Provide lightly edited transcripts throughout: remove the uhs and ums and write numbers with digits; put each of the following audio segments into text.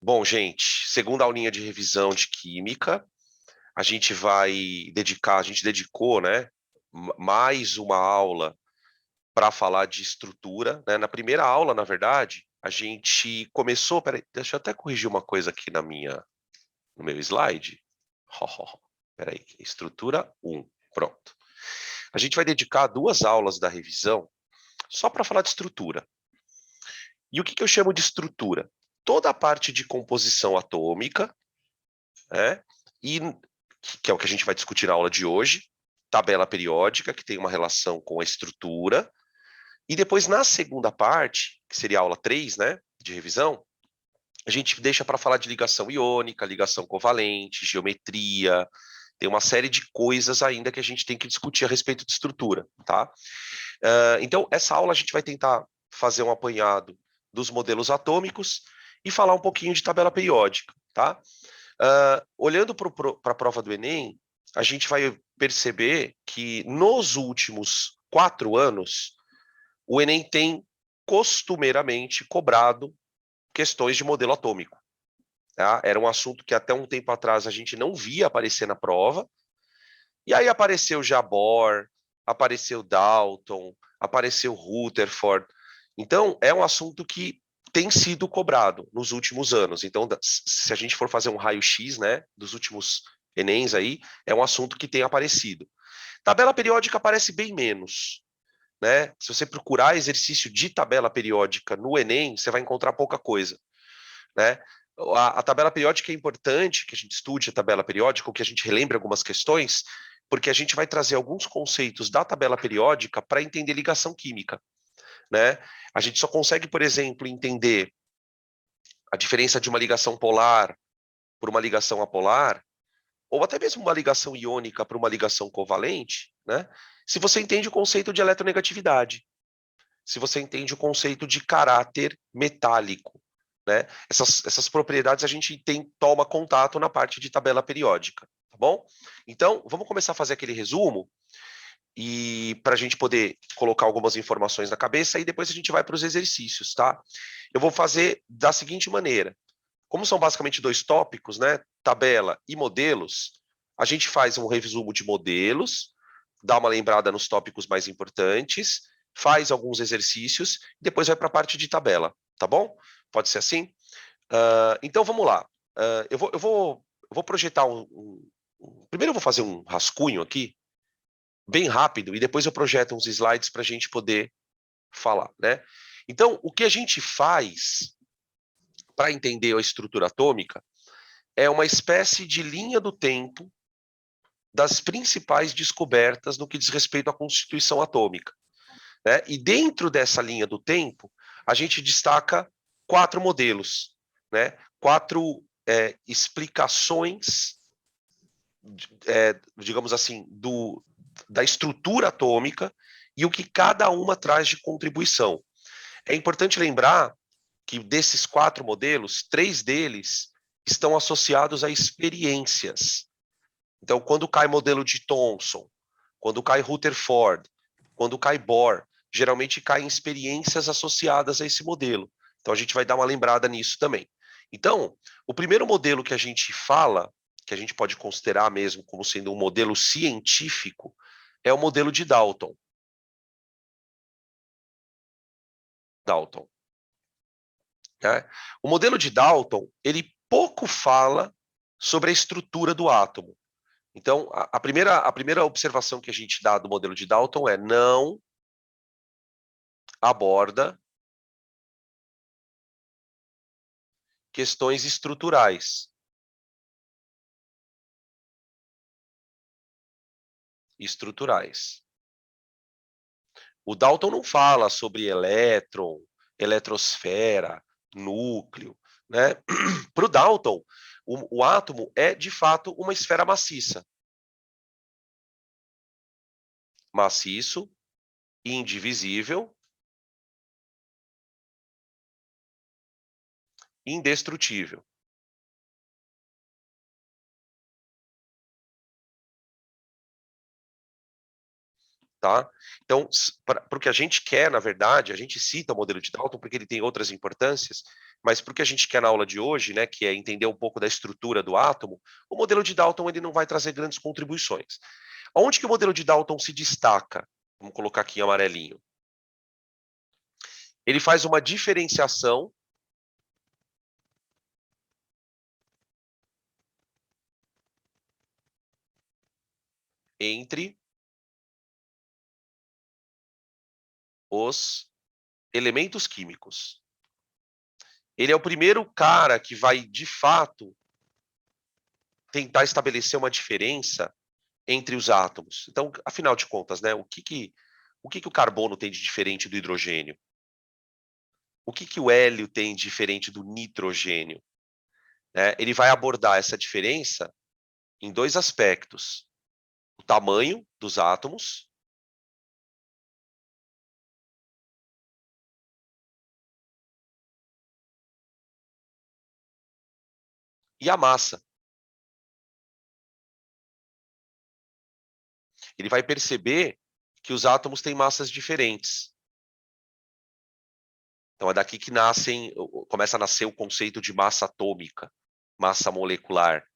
Bom, gente, segunda aulinha de revisão de química. A gente a gente dedicou, né, mais uma aula para falar de estrutura, né? Na primeira aula, na verdade, a gente começou, peraí, deixa eu até corrigir uma coisa aqui no meu slide. Peraí, estrutura 1, pronto. A gente vai dedicar 2 aulas da revisão só para falar de estrutura. E o que eu chamo de estrutura? Toda a parte de composição atômica, né? E que é o que a gente vai discutir na aula de hoje, tabela periódica, que tem uma relação com a estrutura, e depois na segunda parte, que seria a aula 3, né, de revisão, a gente deixa para falar de ligação iônica, ligação covalente, geometria, tem uma série de coisas ainda que a gente tem que discutir a respeito de estrutura, tá? Então, essa aula a gente vai tentar fazer um apanhado dos modelos atômicos e falar um pouquinho de tabela periódica, tá? Olhando para a prova do Enem, a gente vai perceber que nos últimos 4 anos, o Enem tem costumeiramente cobrado questões de modelo atômico. Tá? Era um assunto que até um tempo atrás a gente não via aparecer na prova, e aí apareceu Jabor, apareceu Dalton, apareceu Rutherford. Então, é um assunto que tem sido cobrado nos últimos anos. Então, se a gente for fazer um raio-x, né, dos últimos Enems aí, é um assunto que tem aparecido. Tabela periódica aparece bem menos, né? Se você procurar exercício de tabela periódica no Enem, você vai encontrar pouca coisa, né? A tabela periódica é importante que a gente estude a tabela periódica, ou que a gente relembre algumas questões, porque a gente vai trazer alguns conceitos da tabela periódica para entender ligação química, né? A gente só consegue, por exemplo, entender a diferença de uma ligação polar por uma ligação apolar, ou até mesmo uma ligação iônica para uma ligação covalente, né? Se você entende o conceito de eletronegatividade, se você entende o conceito de caráter metálico, né? Essas propriedades a gente toma contato na parte de tabela periódica, tá bom? Então, vamos começar a fazer aquele resumo e para a gente poder colocar algumas informações na cabeça e depois a gente vai para os exercícios, tá? Eu vou fazer da seguinte maneira. Como são basicamente 2 tópicos, né? Tabela e modelos, a gente faz um resumo de modelos, dá uma lembrada nos tópicos mais importantes, faz alguns exercícios, e depois vai para a parte de tabela, tá bom? Pode ser assim? Então vamos lá. Eu vou projetar primeiro eu vou fazer um rascunho aqui, bem rápido, e depois eu projeto uns slides para a gente poder falar, né? Então, o que a gente faz para entender a estrutura atômica é uma espécie de linha do tempo das principais descobertas no que diz respeito à constituição atômica, né? E dentro dessa linha do tempo, a gente destaca 4 modelos, né? 4 explicações, digamos assim, da estrutura atômica e o que cada uma traz de contribuição. É importante lembrar que desses 4 modelos, 3 deles estão associados a experiências. Então, quando cai modelo de Thomson, quando cai Rutherford, quando cai Bohr, geralmente caem experiências associadas a esse modelo. Então, a gente vai dar uma lembrada nisso também. Então, o primeiro modelo que a gente fala, que a gente pode considerar mesmo como sendo um modelo científico, é o modelo de Dalton. Dalton. Né? O modelo de Dalton, ele pouco fala sobre a estrutura do átomo. Então, a primeira observação que a gente dá do modelo de Dalton é não aborda questões estruturais. Estruturais. O Dalton não fala sobre elétron, eletrosfera, núcleo, né? Para o Dalton, o átomo é, de fato, uma esfera maciça. Maciço, indivisível, indestrutível. Tá? Então, para o que a gente quer, na verdade, a gente cita o modelo de Dalton porque ele tem outras importâncias, Mas para o que a gente quer na aula de hoje, né, que é entender um pouco da estrutura do átomo, o modelo de Dalton ele não vai trazer grandes contribuições. Onde que o modelo de Dalton se destaca? Vamos colocar aqui em amarelinho. Ele faz uma diferenciação entre os elementos químicos. Ele é o primeiro cara que vai, de fato, tentar estabelecer uma diferença entre os átomos. Então, afinal de contas, né, o que o carbono tem de diferente do hidrogênio? O que o hélio tem de diferente do nitrogênio? Né? Ele vai abordar essa diferença em dois aspectos: o tamanho dos átomos e a massa. Ele vai perceber que os átomos têm massas diferentes. Então é daqui que começa a nascer o conceito de massa atômica, massa molecular,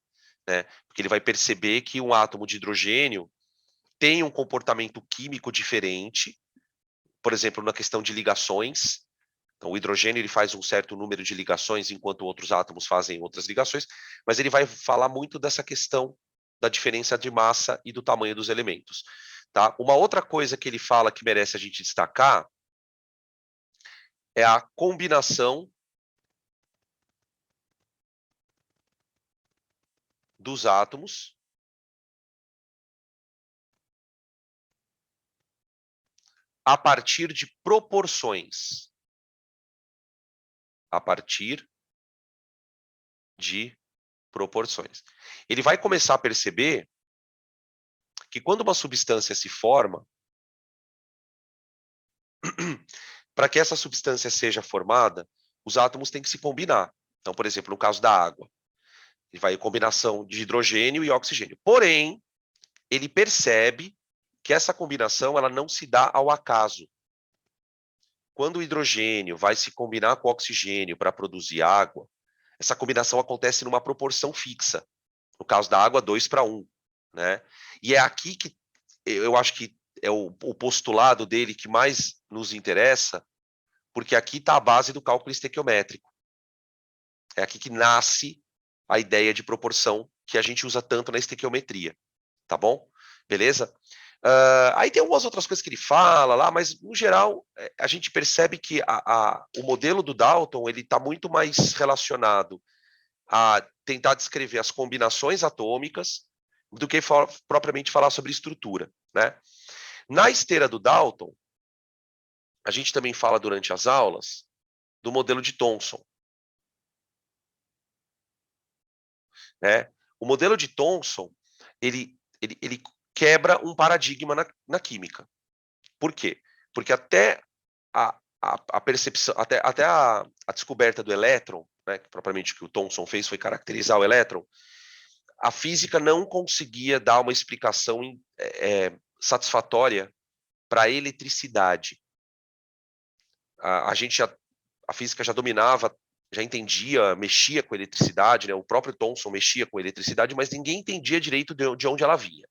né? Porque ele vai perceber que um átomo de hidrogênio tem um comportamento químico diferente, por exemplo, na questão de ligações. Então, o hidrogênio ele faz um certo número de ligações, enquanto outros átomos fazem outras ligações, mas ele vai falar muito dessa questão da diferença de massa e do tamanho dos elementos. Tá? Uma outra coisa que ele fala que merece a gente destacar é a combinação dos átomos a partir de proporções. A partir de proporções. Ele vai começar a perceber que quando uma substância se forma, para que essa substância seja formada, os átomos têm que se combinar. Então, por exemplo, no caso da água, ele vai em combinação de hidrogênio e oxigênio. Porém, ele percebe que essa combinação ela não se dá ao acaso. Quando o hidrogênio vai se combinar com o oxigênio para produzir água, essa combinação acontece numa proporção fixa. No caso da água, 2:1. Né? E é aqui que eu acho que é o postulado dele que mais nos interessa, porque aqui está a base do cálculo estequiométrico. É aqui que nasce a ideia de proporção que a gente usa tanto na estequiometria, tá bom? Beleza? Aí tem algumas outras coisas que ele fala lá, mas no geral a gente percebe que o modelo do Dalton ele está muito mais relacionado a tentar descrever as combinações atômicas do que propriamente falar sobre estrutura, né? Na esteira do Dalton, a gente também fala durante as aulas do modelo de Thomson, né? O modelo de Thomson, ele quebra um paradigma na química. Por quê? Porque até a percepção, até a descoberta do elétron, né, que propriamente o que o Thomson fez foi caracterizar o elétron, a física não conseguia dar uma explicação satisfatória para a eletricidade. A física já dominava, já entendia, mexia com eletricidade, né? O próprio Thomson mexia com eletricidade, mas ninguém entendia direito de onde ela vinha.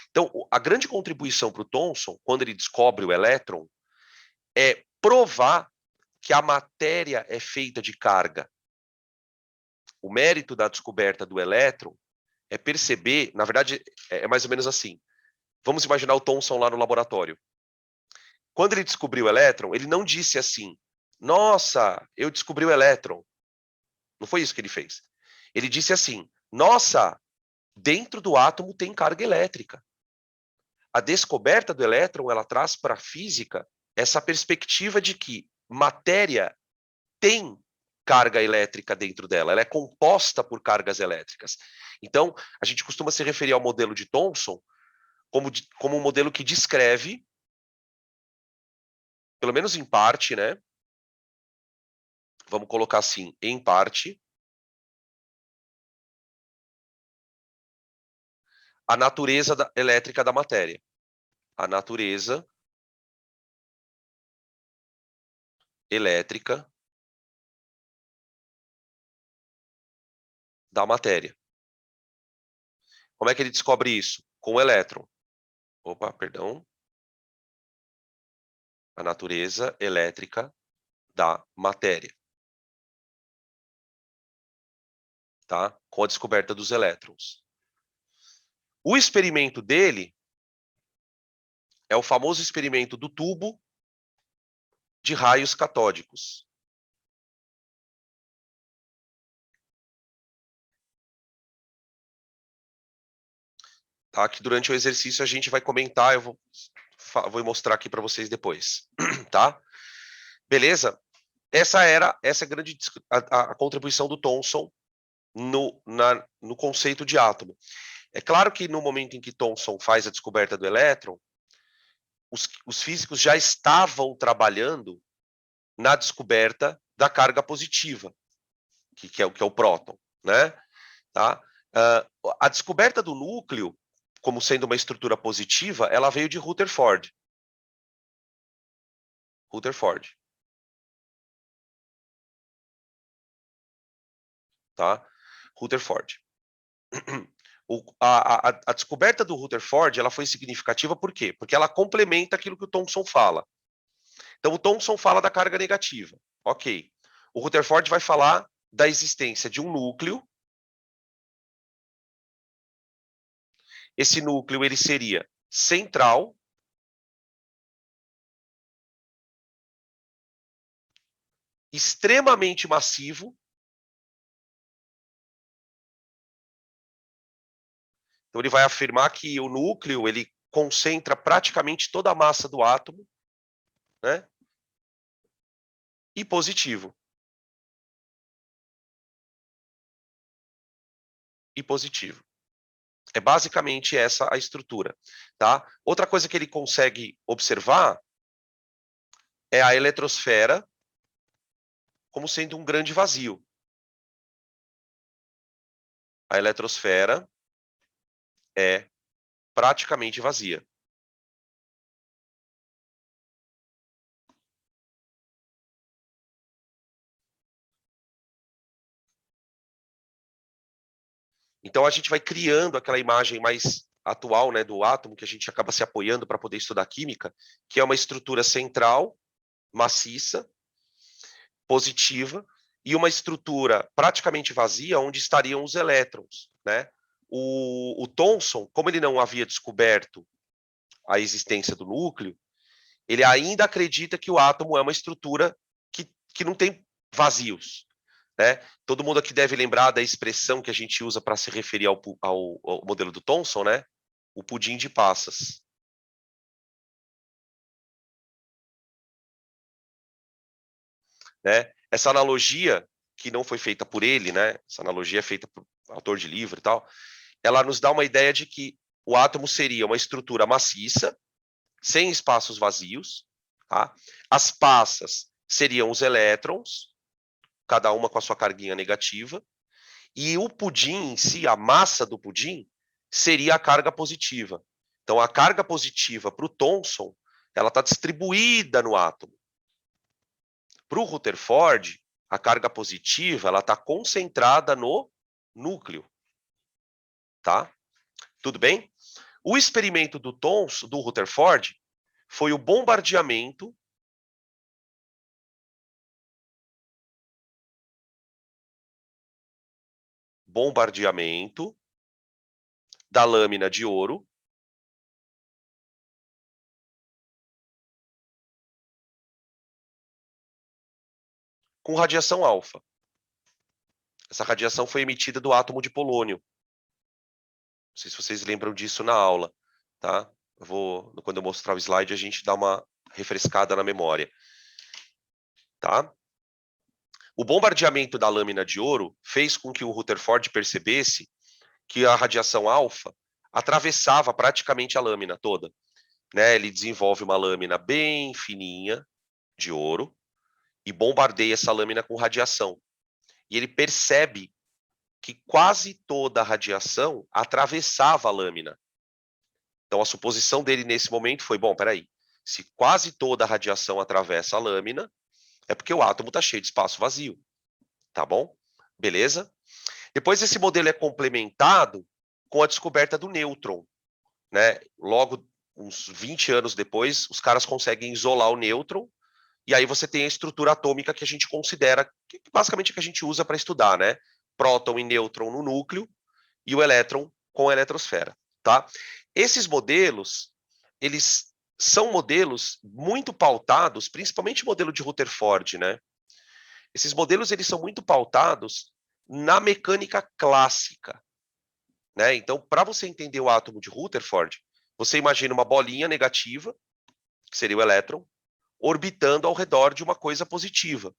Então, a grande contribuição para o Thomson, quando ele descobre o elétron, é provar que a matéria é feita de carga. O mérito da descoberta do elétron é perceber, na verdade, é mais ou menos assim. Vamos imaginar o Thomson lá no laboratório. Quando ele descobriu o elétron, ele não disse assim: nossa, eu descobri o elétron. Não foi isso que ele fez. Ele disse assim: nossa, dentro do átomo tem carga elétrica. A descoberta do elétron, ela traz para a física essa perspectiva de que matéria tem carga elétrica dentro dela, ela é composta por cargas elétricas. Então, a gente costuma se referir ao modelo de Thomson como um modelo que descreve, pelo menos em parte, né? Vamos colocar assim, em parte, a natureza elétrica da matéria. A natureza elétrica da matéria. Como é que ele descobre isso? Com o elétron. Opa, perdão. A natureza elétrica da matéria. Tá? Com a descoberta dos elétrons. O experimento dele é o famoso experimento do tubo de raios catódicos. Tá? Que durante o exercício a gente vai comentar, eu vou mostrar aqui para vocês depois. Tá? Beleza? Essa é a grande a contribuição do Thomson no conceito de átomo. É claro que no momento em que Thomson faz a descoberta do elétron, os físicos já estavam trabalhando na descoberta da carga positiva, que é o próton, né? Tá? A descoberta do núcleo, como sendo uma estrutura positiva, ela veio de Rutherford. Rutherford. Tá? Rutherford. A descoberta do Rutherford ela foi significativa por quê? Porque ela complementa aquilo que o Thomson fala. Então, o Thomson fala da carga negativa. Ok. O Rutherford vai falar da existência de um núcleo. Esse núcleo ele seria central, extremamente massivo. Então, ele vai afirmar que o núcleo ele concentra praticamente toda a massa do átomo, né? E positivo. E positivo. É basicamente essa a estrutura, tá? Outra coisa que ele consegue observar é a eletrosfera como sendo um grande vazio. A eletrosfera é praticamente vazia. Então a gente vai criando aquela imagem mais atual, né, do átomo, que a gente acaba se apoiando para poder estudar química, que é uma estrutura central, maciça, positiva, e uma estrutura praticamente vazia, onde estariam os elétrons, né? O Thomson, como ele não havia descoberto a existência do núcleo, ele ainda acredita que o átomo é uma estrutura que não tem vazios, né? Todo mundo aqui deve lembrar da expressão que a gente usa para se referir ao modelo do Thomson, né? O pudim de passas. Né? Essa analogia, que não foi feita por ele, né? Essa analogia é feita por autor de livro e tal, ela nos dá uma ideia de que o átomo seria uma estrutura maciça, sem espaços vazios, tá? As passas seriam os elétrons, cada uma com a sua carguinha negativa, e o pudim em si, a massa do pudim, seria a carga positiva. Então, a carga positiva para o Thomson, ela está distribuída no átomo. Para o Rutherford, a carga positiva ela está concentrada no núcleo. Tá? Tudo bem? O experimento do Thomson, do Rutherford, foi o bombardeamento da lâmina de ouro com radiação alfa. Essa radiação foi emitida do átomo de polônio. Não sei se vocês lembram disso na aula, tá? Quando eu mostrar o slide, a gente dá uma refrescada na memória, tá? O bombardeamento da lâmina de ouro fez com que o Rutherford percebesse que a radiação alfa atravessava praticamente a lâmina toda, né? Ele desenvolve uma lâmina bem fininha de ouro e bombardeia essa lâmina com radiação. E ele percebe que quase toda a radiação atravessava a lâmina. Então a suposição dele nesse momento foi, bom, peraí, se quase toda a radiação atravessa a lâmina, é porque o átomo está cheio de espaço vazio, tá bom? Beleza? Depois esse modelo é complementado com a descoberta do nêutron, né? Logo, uns 20 anos depois, os caras conseguem isolar o nêutron, e aí você tem a estrutura atômica que a gente considera, que basicamente é que a gente usa para estudar, né? Próton e nêutron no núcleo e o elétron com a eletrosfera, tá? Esses modelos, eles são modelos muito pautados, principalmente o modelo de Rutherford, né? Esses modelos eles são muito pautados na mecânica clássica, né? Então, para você entender o átomo de Rutherford, você imagina uma bolinha negativa, que seria o elétron, orbitando ao redor de uma coisa positiva.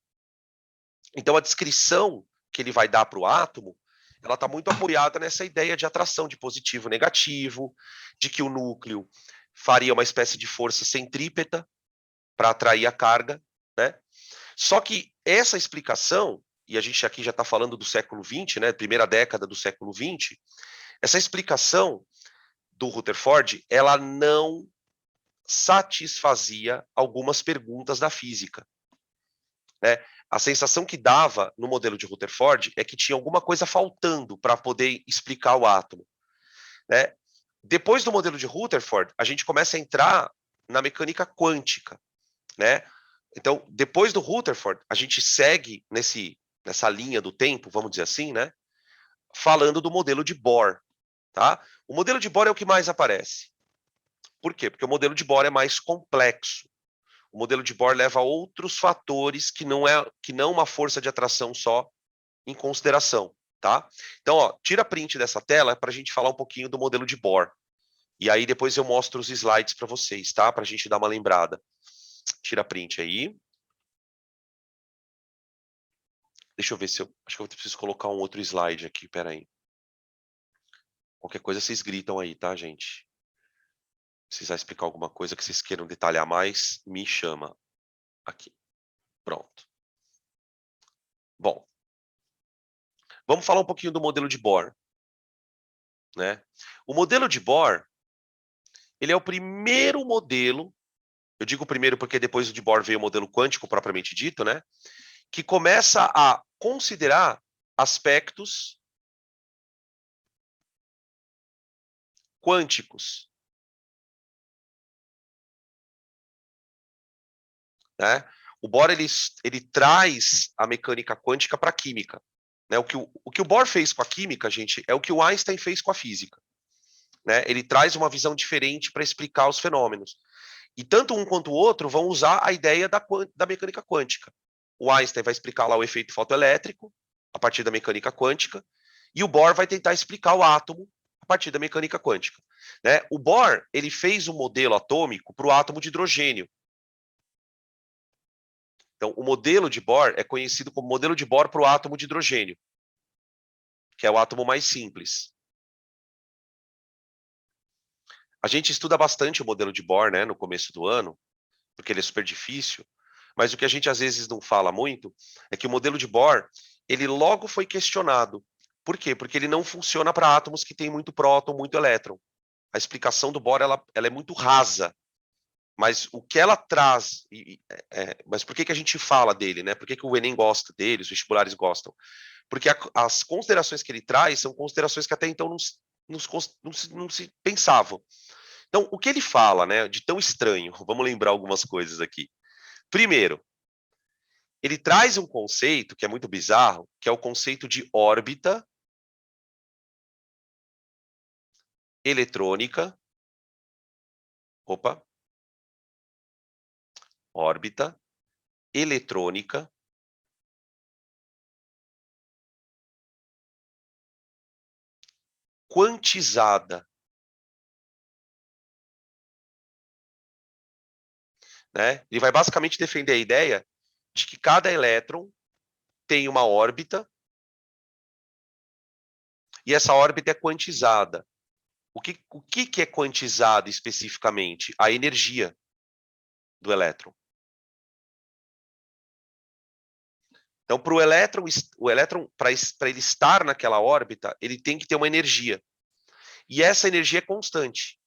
Então, a descrição que ele vai dar para o átomo, ela está muito apoiada nessa ideia de atração de positivo e negativo, de que o núcleo faria uma espécie de força centrípeta para atrair a carga, né? Só que essa explicação, e a gente aqui já está falando do século XX, né, primeira década do século XX, essa explicação do Rutherford, ela não satisfazia algumas perguntas da física, né? A sensação que dava no modelo de Rutherford é que tinha alguma coisa faltando para poder explicar o átomo, né? Depois do modelo de Rutherford, a gente começa a entrar na mecânica quântica, né? Então, depois do Rutherford, a gente segue nessa linha do tempo, vamos dizer assim, né? Falando do modelo de Bohr, tá? O modelo de Bohr é o que mais aparece. Por quê? Porque o modelo de Bohr é mais complexo. O modelo de Bohr leva outros fatores que não uma força de atração só em consideração, tá? Então, ó, tira print dessa tela para a gente falar um pouquinho do modelo de Bohr. E aí depois eu mostro os slides para vocês, tá? Para a gente dar uma lembrada. Tira print aí. Deixa eu ver se eu... Acho que eu preciso colocar um outro slide aqui, peraí. Qualquer coisa vocês gritam aí, tá, gente? Se precisar explicar alguma coisa que vocês queiram detalhar mais, me chama aqui. Pronto. Bom, vamos falar um pouquinho do modelo de Bohr, né? O modelo de Bohr, ele é o primeiro modelo, eu digo primeiro porque depois do de Bohr veio o modelo quântico propriamente dito, né? Que começa a considerar aspectos quânticos, né? O Bohr ele traz a mecânica quântica para a química, né? O que o Bohr fez com a química, gente, é o que o Einstein fez com a física, né? Ele traz uma visão diferente para explicar os fenômenos. E tanto um quanto o outro vão usar a ideia da mecânica quântica. O Einstein vai explicar lá o efeito fotoelétrico a partir da mecânica quântica, e o Bohr vai tentar explicar o átomo a partir da mecânica quântica, né? O Bohr ele fez um modelo atômico para o átomo de hidrogênio. Então, o modelo de Bohr é conhecido como modelo de Bohr para o átomo de hidrogênio, que é o átomo mais simples. A gente estuda bastante o modelo de Bohr, né, no começo do ano, porque ele é super difícil, mas o que a gente às vezes não fala muito é que o modelo de Bohr, ele logo foi questionado. Por quê? Porque ele não funciona para átomos que têm muito próton, muito elétron. A explicação do Bohr, ela é muito rasa, mas o que ela traz, mas por que, que a gente fala dele, né? Por que, que o Enem gosta dele, os vestibulares gostam? Porque as considerações que ele traz são considerações que até então não se pensavam. Então, o que ele fala, né, de tão estranho, vamos lembrar algumas coisas aqui. Primeiro, ele traz um conceito que é muito bizarro, que é o conceito de órbita eletrônica. Opa, órbita eletrônica quantizada, né? Ele vai basicamente defender a ideia de que cada elétron tem uma órbita e essa órbita é quantizada. O que é quantizado especificamente? A energia do elétron. Então, para o elétron para ele estar naquela órbita, ele tem que ter uma energia. E essa energia é constante.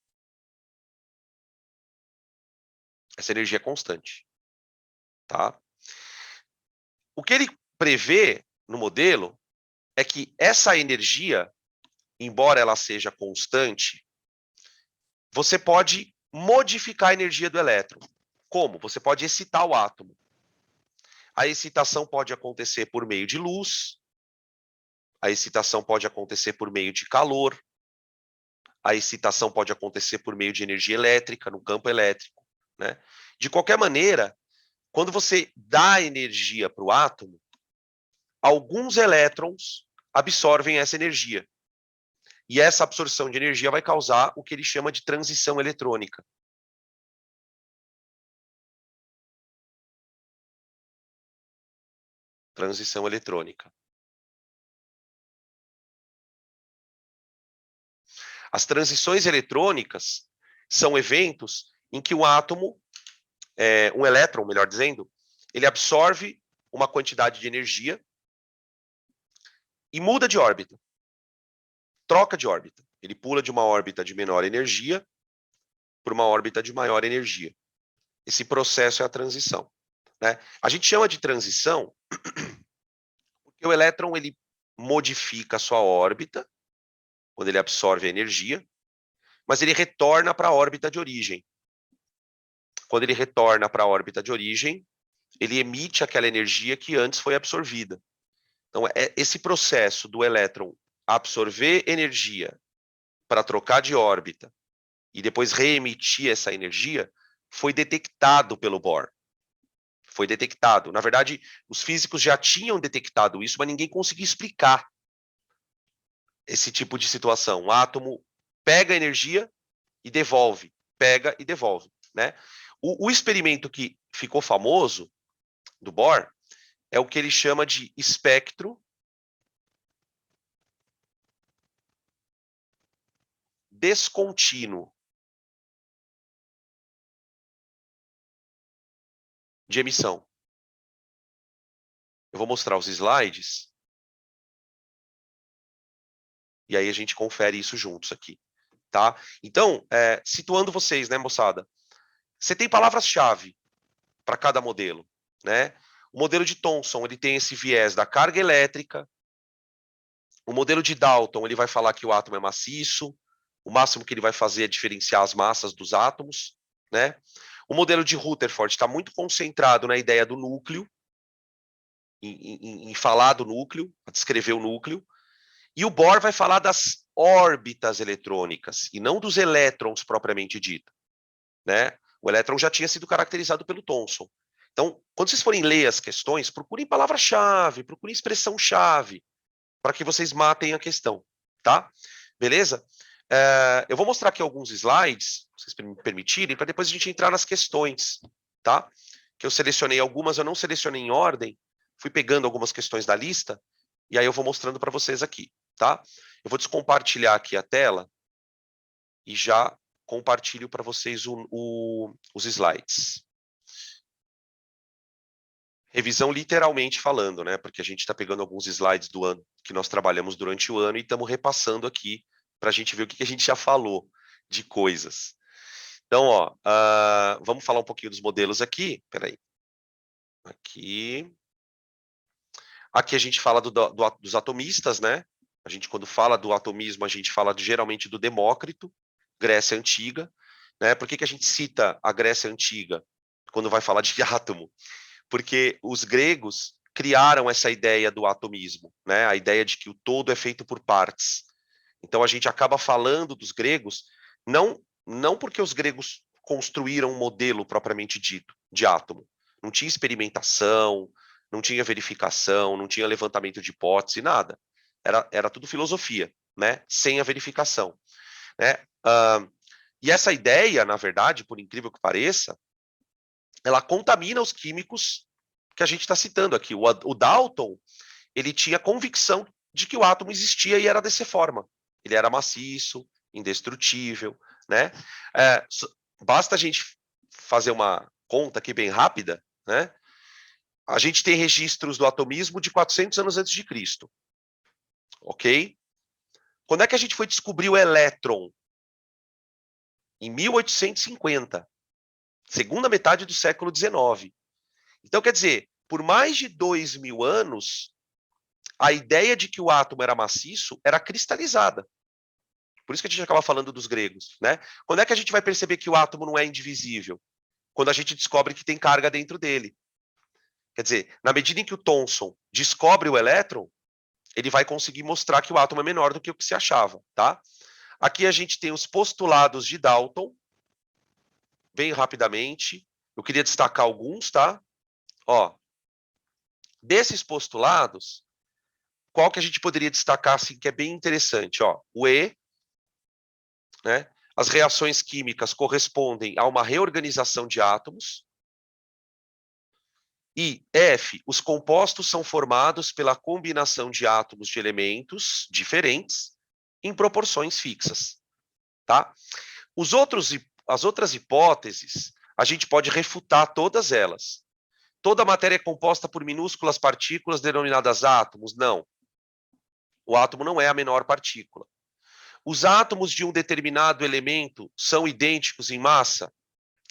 Essa energia é constante, tá? O que ele prevê no modelo é que essa energia, embora ela seja constante, você pode modificar a energia do elétron. Como? Você pode excitar o átomo. A excitação pode acontecer por meio de luz, a excitação pode acontecer por meio de calor, a excitação pode acontecer por meio de energia elétrica, no campo elétrico, né? De qualquer maneira, quando você dá energia para o átomo, alguns elétrons absorvem essa energia. E essa absorção de energia vai causar o que ele chama de transição eletrônica. Transição eletrônica. As transições eletrônicas são eventos em que o átomo, um elétron, melhor dizendo, ele absorve uma quantidade de energia e muda de órbita. Troca de órbita. Ele pula de uma órbita de menor energia para uma órbita de maior energia. Esse processo é a transição, né? A gente chama de transição porque o elétron ele modifica a sua órbita quando ele absorve a energia, mas ele retorna para a órbita de origem. Quando ele retorna para a órbita de origem, ele emite aquela energia que antes foi absorvida. Então, esse processo do elétron absorver energia para trocar de órbita e depois reemitir essa energia foi detectado pelo Bohr. Foi detectado. Na verdade, os físicos já tinham detectado isso, mas ninguém conseguia explicar esse tipo de situação. O átomo pega a energia e devolve, pega e devolve, né? O experimento que ficou famoso do Bohr é o que ele chama de espectro descontínuo de emissão. Eu vou mostrar os slides e aí a gente confere isso juntos aqui, tá? Então, situando vocês, né, moçada? Você tem palavras-chave para cada modelo, né? O modelo de Thomson, ele tem esse viés da carga elétrica. O modelo de Dalton, ele vai falar que o átomo é maciço, o máximo que ele vai fazer é diferenciar as massas dos átomos, né? O modelo de Rutherford está muito concentrado na ideia do núcleo, em falar do núcleo, descrever o núcleo, e o Bohr vai falar das órbitas eletrônicas, e não dos elétrons propriamente dito, né? O elétron já tinha sido caracterizado pelo Thomson. Então, quando vocês forem ler as questões, procurem palavra-chave, procurem expressão-chave, para que vocês matem a questão, tá? Beleza? Eu vou mostrar aqui alguns slides, se vocês me permitirem, para depois a gente entrar nas questões, tá? Que eu selecionei algumas, eu não selecionei em ordem, fui pegando algumas questões da lista, e aí eu vou mostrando para vocês aqui, tá? Eu vou descompartilhar aqui a tela e já compartilho para vocês os slides. Revisão literalmente falando, né? Porque a gente está pegando alguns slides do ano que nós trabalhamos durante o ano e estamos repassando aqui para a gente ver o que a gente já falou de coisas. Então, ó, vamos falar um pouquinho dos modelos aqui. Peraí. Aqui. Aqui a gente fala dos atomistas, né? A gente, quando fala do atomismo, a gente fala geralmente do Demócrito, Grécia Antiga. Né? Por que a gente cita a Grécia Antiga quando vai falar de átomo? Porque os gregos criaram essa ideia do atomismo, né? A ideia de que o todo é feito por partes. Então a gente acaba falando dos gregos não porque os gregos construíram um modelo propriamente dito de átomo. Não tinha experimentação, não tinha verificação, não tinha levantamento de hipótese, nada. Era tudo filosofia, né? Sem a verificação, né? E essa ideia, na verdade, por incrível que pareça, ela contamina os químicos que a gente está citando aqui. O Dalton, ele tinha convicção de que o átomo existia e era dessa forma. Ele era maciço, indestrutível, né? Basta a gente fazer uma conta aqui bem rápida, né? A gente tem registros do atomismo de 400 anos antes de Cristo, ok? Quando é que a gente foi descobrir o elétron? Em 1850, segunda metade do século XIX. Então, quer dizer, por mais de 2000 anos, a ideia de que o átomo era maciço era cristalizada. Por isso que a gente acaba falando dos gregos, né? Quando é que a gente vai perceber que o átomo não é indivisível? Quando a gente descobre que tem carga dentro dele. Quer dizer, na medida em que o Thomson descobre o elétron, ele vai conseguir mostrar que o átomo é menor do que o que se achava, tá? Aqui a gente tem os postulados de Dalton, bem rapidamente. Eu queria destacar alguns, tá? Ó, desses postulados, qual que a gente poderia destacar assim que é bem interessante, ó? O E, né? As reações químicas correspondem a uma reorganização de átomos. E F, os compostos são formados pela combinação de átomos de elementos diferentes em proporções fixas, tá? As outras hipóteses, a gente pode refutar todas elas. Toda matéria é composta por minúsculas partículas denominadas átomos? Não. O átomo não é a menor partícula. Os átomos de um determinado elemento são idênticos em massa?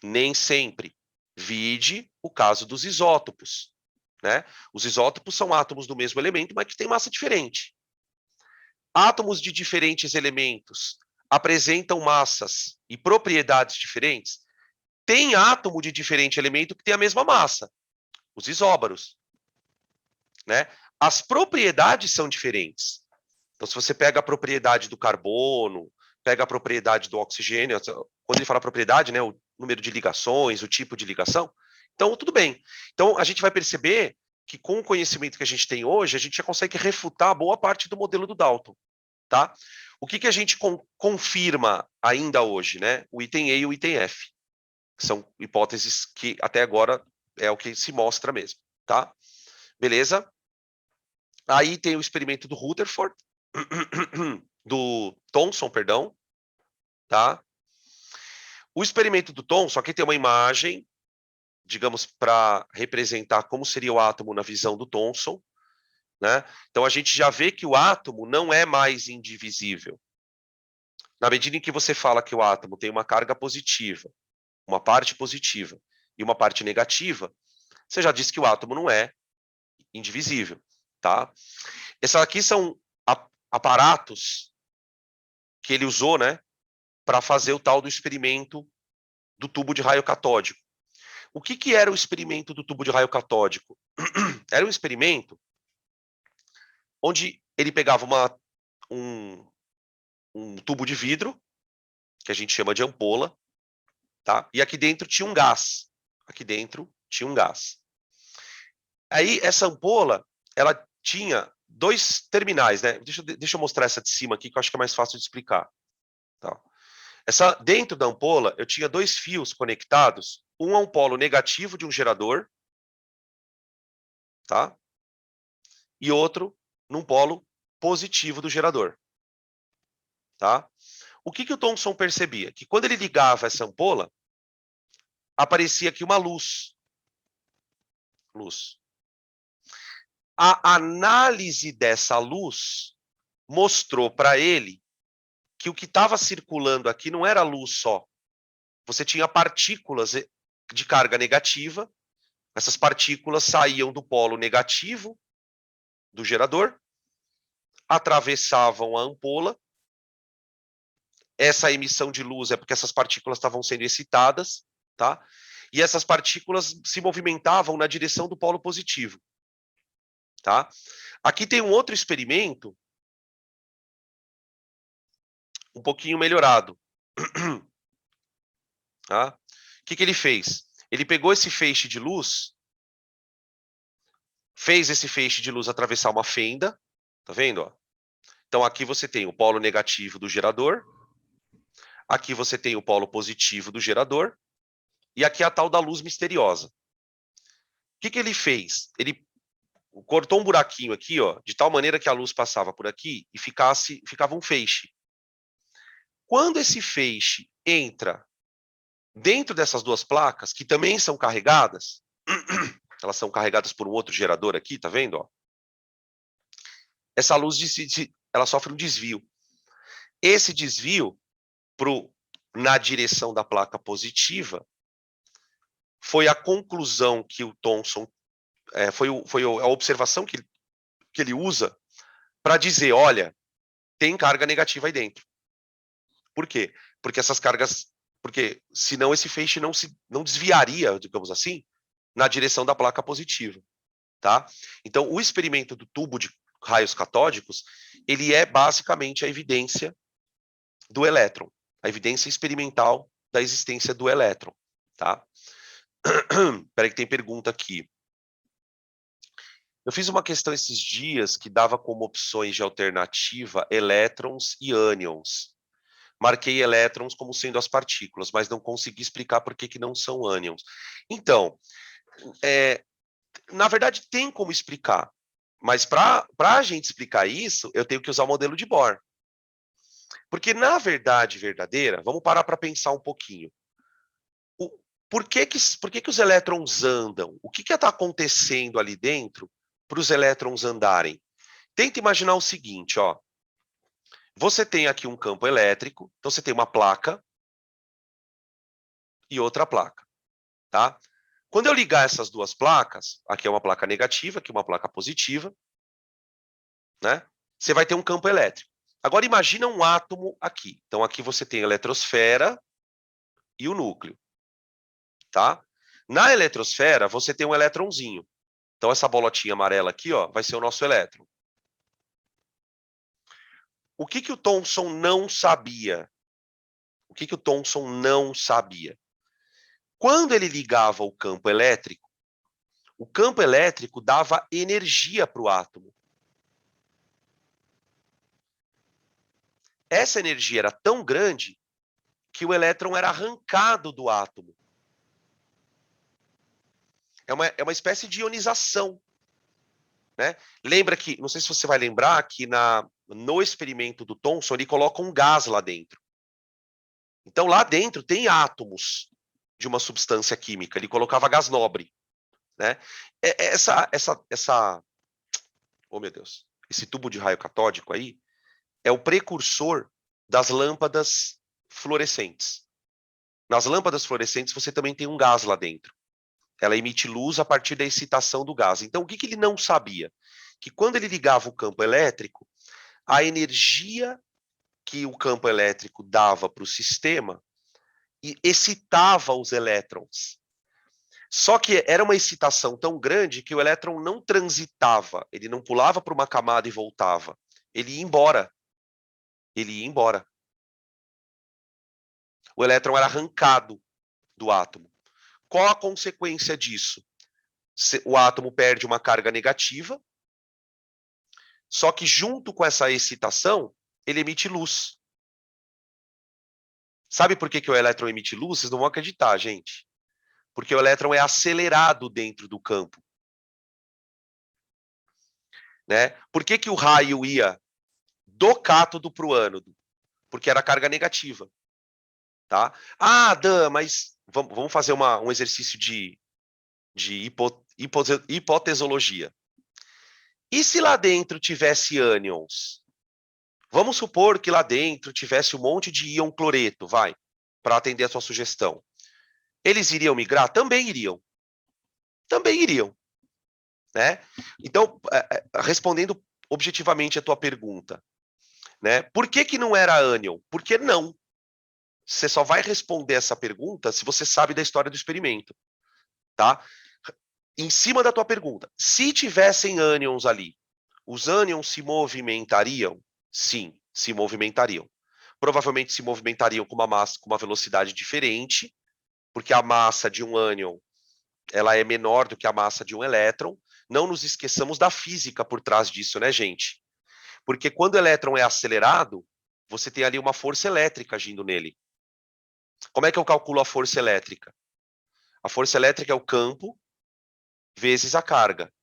Nem sempre. Vide o caso dos isótopos, né? Os isótopos são átomos do mesmo elemento, mas que têm massa diferente. Átomos de diferentes elementos apresentam massas e propriedades diferentes? Tem átomo de diferente elemento que tem a mesma massa, os isóbaros, né? As propriedades são diferentes. Então, se você pega a propriedade do carbono, pega a propriedade do oxigênio, quando ele fala propriedade, né, o número de ligações, o tipo de ligação, então tudo bem. Então, a gente vai perceber que com o conhecimento que a gente tem hoje, a gente já consegue refutar boa parte do modelo do Dalton, tá? O que a gente confirma ainda hoje, né? O item E e o item F, que são hipóteses que até agora é o que se mostra mesmo, tá? Beleza? Aí tem o experimento do Rutherford, do Thomson, perdão, tá? O experimento do Thomson, aqui tem uma imagem, digamos, para representar como seria o átomo na visão do Thomson, né? Então a gente já vê que o átomo não é mais indivisível. Na medida em que você fala que o átomo tem uma carga positiva, uma parte positiva e uma parte negativa, você já disse que o átomo não é indivisível, tá? Esses aqui são aparatos que ele usou, né, para fazer o tal do experimento do tubo de raio catódico. O que era o experimento do tubo de raio catódico? Era um experimento onde ele pegava um tubo de vidro, que a gente chama de ampola, tá? E aqui dentro tinha um gás. Aqui dentro tinha um gás. Aí, essa ampola, ela tinha dois terminais, né? Deixa eu mostrar essa de cima aqui, que eu acho que é mais fácil de explicar. Tá? Dentro da ampola, eu tinha dois fios conectados, um a um polo negativo de um gerador, tá? E outro num polo positivo do gerador, tá? O que o Thomson percebia? Que quando ele ligava essa ampola, aparecia aqui uma luz. A análise dessa luz mostrou para ele que o que estava circulando aqui não era luz só. Você tinha partículas de carga negativa, essas partículas saíam do polo negativo do gerador, atravessavam a ampola. Essa emissão de luz é porque essas partículas estavam sendo excitadas, tá? E essas partículas se movimentavam na direção do polo positivo, tá? Aqui tem um outro experimento um pouquinho melhorado. Tá? O que ele fez? Ele pegou esse feixe de luz, fez esse feixe de luz atravessar uma fenda, tá vendo? Ó? Então aqui você tem o polo negativo do gerador, aqui você tem o polo positivo do gerador, e aqui a tal da luz misteriosa. O que ele fez? Ele cortou um buraquinho aqui, ó, de tal maneira que a luz passava por aqui e ficava um feixe. Quando esse feixe entra dentro dessas duas placas, que também são carregadas, elas são carregadas por um outro gerador aqui, tá vendo? Ó? Essa luz ela sofre um desvio. Esse desvio na direção da placa positiva foi a conclusão que o Thomson foi a observação que que ele usa para dizer, olha, tem carga negativa aí dentro. Por quê? Porque essas cargas, porque senão esse feixe não desviaria, digamos assim, na direção da placa positiva, tá? Então, o experimento do tubo de raios catódicos, ele é basicamente a evidência do elétron, a evidência experimental da existência do elétron, tá? Espera que tem pergunta aqui. Eu fiz uma questão esses dias que dava como opções de alternativa elétrons e ânions. Marquei elétrons como sendo as partículas, mas não consegui explicar por que não são ânions. Então, na verdade, tem como explicar, mas para a gente explicar isso, eu tenho que usar o modelo de Bohr. Porque, na verdade verdadeira, vamos parar para pensar um pouquinho. Por que os elétrons andam? O que está acontecendo ali dentro para os elétrons andarem? Tenta imaginar o seguinte, ó. Você tem aqui um campo elétrico, então você tem uma placa e outra placa, tá? Quando eu ligar essas duas placas, aqui é uma placa negativa, aqui é uma placa positiva, né? Você vai ter um campo elétrico. Agora imagina um átomo aqui. Então aqui você tem a eletrosfera e o núcleo, tá? Na eletrosfera você tem um elétronzinho. Então essa bolotinha amarela aqui, ó, vai ser o nosso elétron. O que o Thomson não sabia? O que o Thomson não sabia? Quando ele ligava o campo elétrico dava energia para o átomo. Essa energia era tão grande que o elétron era arrancado do átomo. É uma espécie de ionização, né? Lembra que, não sei se você vai lembrar, que no experimento do Thomson, ele coloca um gás lá dentro. Então, lá dentro tem átomos de uma substância química. Ele colocava gás nobre, né? Oh, meu Deus. Esse tubo de raio catódico aí é o precursor das lâmpadas fluorescentes. Nas lâmpadas fluorescentes, você também tem um gás lá dentro. Ela emite luz a partir da excitação do gás. Então, o que ele não sabia? Que quando ele ligava o campo elétrico, a energia que o campo elétrico dava para o sistema excitava os elétrons. Só que era uma excitação tão grande que o elétron não transitava, ele não pulava para uma camada e voltava. Ele ia embora. Ele ia embora. O elétron era arrancado do átomo. Qual a consequência disso? O átomo perde uma carga negativa, só que junto com essa excitação, ele emite luz. Sabe por que o elétron emite luz? Vocês não vão acreditar, gente. Porque o elétron é acelerado dentro do campo. Né? Por que o raio ia do cátodo para o ânodo? Porque era carga negativa. Tá? Ah, Dan, mas vamos fazer um exercício de hipotesologia. E se lá dentro tivesse ânions? Vamos supor que lá dentro tivesse um monte de íon cloreto, vai, para atender a sua sugestão. Eles iriam migrar? Também iriam. Também iriam. Né? Então, respondendo objetivamente a tua pergunta, né? Por que não era ânion? Por que não? Você só vai responder essa pergunta se você sabe da história do experimento, tá? Em cima da tua pergunta, se tivessem ânions ali, os ânions se movimentariam? Sim, se movimentariam. Provavelmente se movimentariam com uma massa, com uma velocidade diferente, porque a massa de um ânion ela é menor do que a massa de um elétron. Não nos esqueçamos da física por trás disso, né, gente? Porque quando o elétron é acelerado, você tem ali uma força elétrica agindo nele. Como é que eu calculo a força elétrica? A força elétrica é o campo vezes a carga.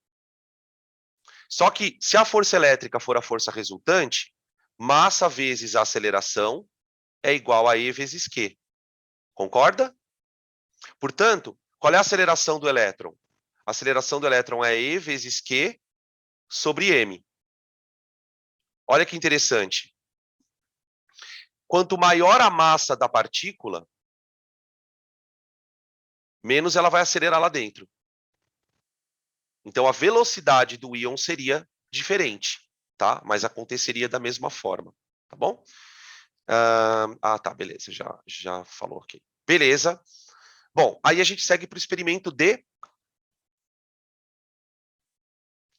Só que se a força elétrica for a força resultante, massa vezes a aceleração é igual a E vezes Q. Concorda? Portanto, qual é a aceleração do elétron? A aceleração do elétron é E vezes Q sobre M. Olha que interessante. Quanto maior a massa da partícula, menos ela vai acelerar lá dentro. Então, a velocidade do íon seria diferente, tá? Mas aconteceria da mesma forma, tá bom? Tá, beleza, já falou aqui. Beleza. Bom, aí a gente segue para o experimento de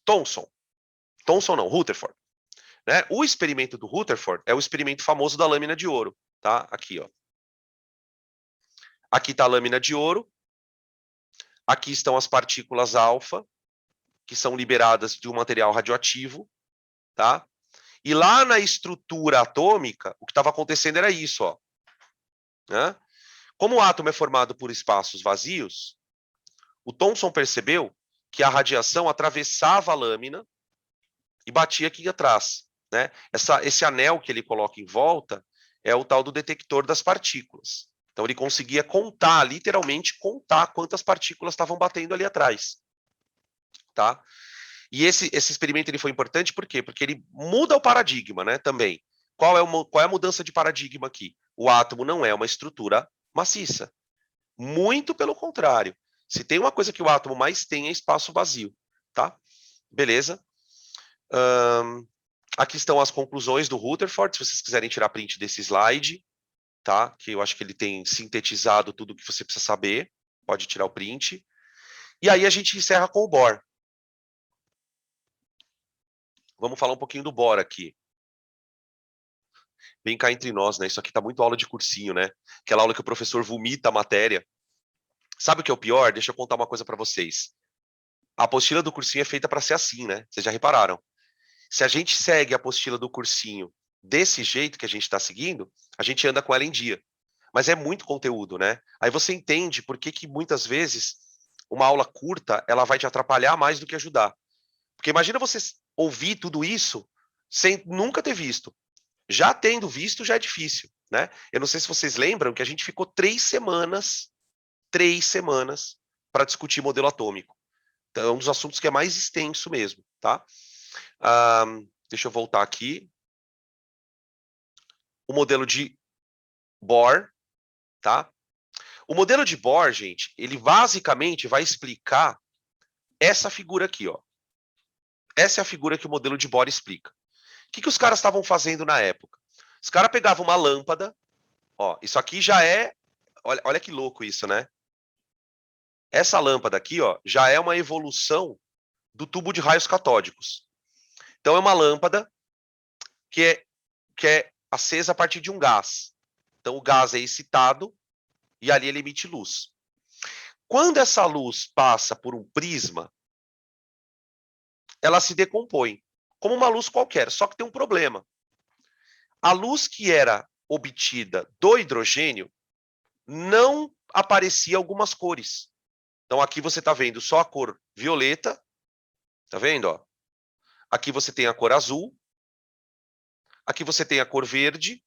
Thomson. Thomson não, Rutherford. Né? O experimento do Rutherford é o experimento famoso da lâmina de ouro, tá? Aqui, ó. Aqui está a lâmina de ouro. Aqui estão as partículas alfa, que são liberadas de um material radioativo, tá? E lá na estrutura atômica, o que estava acontecendo era isso, ó. Né? Como o átomo é formado por espaços vazios, o Thomson percebeu que a radiação atravessava a lâmina e batia aqui atrás, né? Esse anel que ele coloca em volta é o tal do detector das partículas. Então ele conseguia contar, literalmente contar quantas partículas estavam batendo ali atrás, tá? E esse experimento ele foi importante por quê? Porque ele muda o paradigma, né, também. Qual é a mudança de paradigma aqui? O átomo não é uma estrutura maciça. Muito pelo contrário. Se tem uma coisa que o átomo mais tem é espaço vazio, tá? Beleza? Aqui estão as conclusões do Rutherford, se vocês quiserem tirar print desse slide, tá? Que eu acho que ele tem sintetizado tudo o que você precisa saber. Pode tirar o print. E aí a gente encerra com o Bohr. Vamos falar um pouquinho do Bohr aqui. Vem cá entre nós, né? Isso aqui tá muito aula de cursinho, né? Aquela aula que o professor vomita a matéria. Sabe o que é o pior? Deixa eu contar uma coisa para vocês. A apostila do cursinho é feita para ser assim, né? Vocês já repararam? Se a gente segue a apostila do cursinho desse jeito que a gente está seguindo, a gente anda com ela em dia. Mas é muito conteúdo, né? Aí você entende por que muitas vezes uma aula curta ela vai te atrapalhar mais do que ajudar. Porque imagina você ouvir tudo isso sem nunca ter visto. Já tendo visto, já é difícil, né? Eu não sei se vocês lembram que a gente ficou 3 semanas para discutir modelo atômico. Então, é um dos assuntos que é mais extenso mesmo, tá? Deixa eu voltar aqui. O modelo de Bohr, tá? O modelo de Bohr, gente, ele basicamente vai explicar essa figura aqui, ó. Essa é a figura que o modelo de Bohr explica. O que os caras estavam fazendo na época? Os caras pegavam uma lâmpada, ó, isso aqui já é, olha que louco isso, né? Essa lâmpada aqui, ó, já é uma evolução do tubo de raios catódicos. Então é uma lâmpada que é acesa a partir de um gás. Então o gás é excitado e ali ele emite luz. Quando essa luz passa por um prisma, ela se decompõe, como uma luz qualquer, só que tem um problema. A luz que era obtida do hidrogênio não aparecia algumas cores. Então aqui você está vendo só a cor violeta, tá vendo? Ó? Aqui você tem a cor azul, aqui você tem a cor verde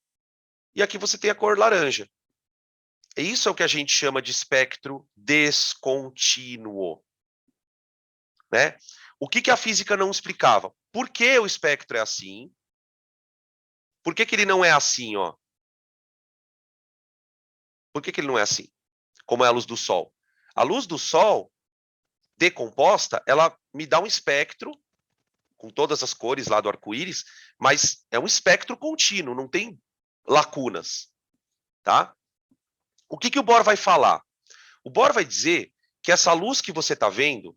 e aqui você tem a cor laranja. Isso é o que a gente chama de espectro descontínuo. Né? O que a física não explicava? Por que o espectro é assim? Por que ele não é assim? Ó? Por que ele não é assim? Como é a luz do Sol. A luz do Sol, decomposta, ela me dá um espectro com todas as cores lá do arco-íris, mas é um espectro contínuo, não tem lacunas, tá? O que o Bohr vai falar? O Bohr vai dizer que essa luz que você está vendo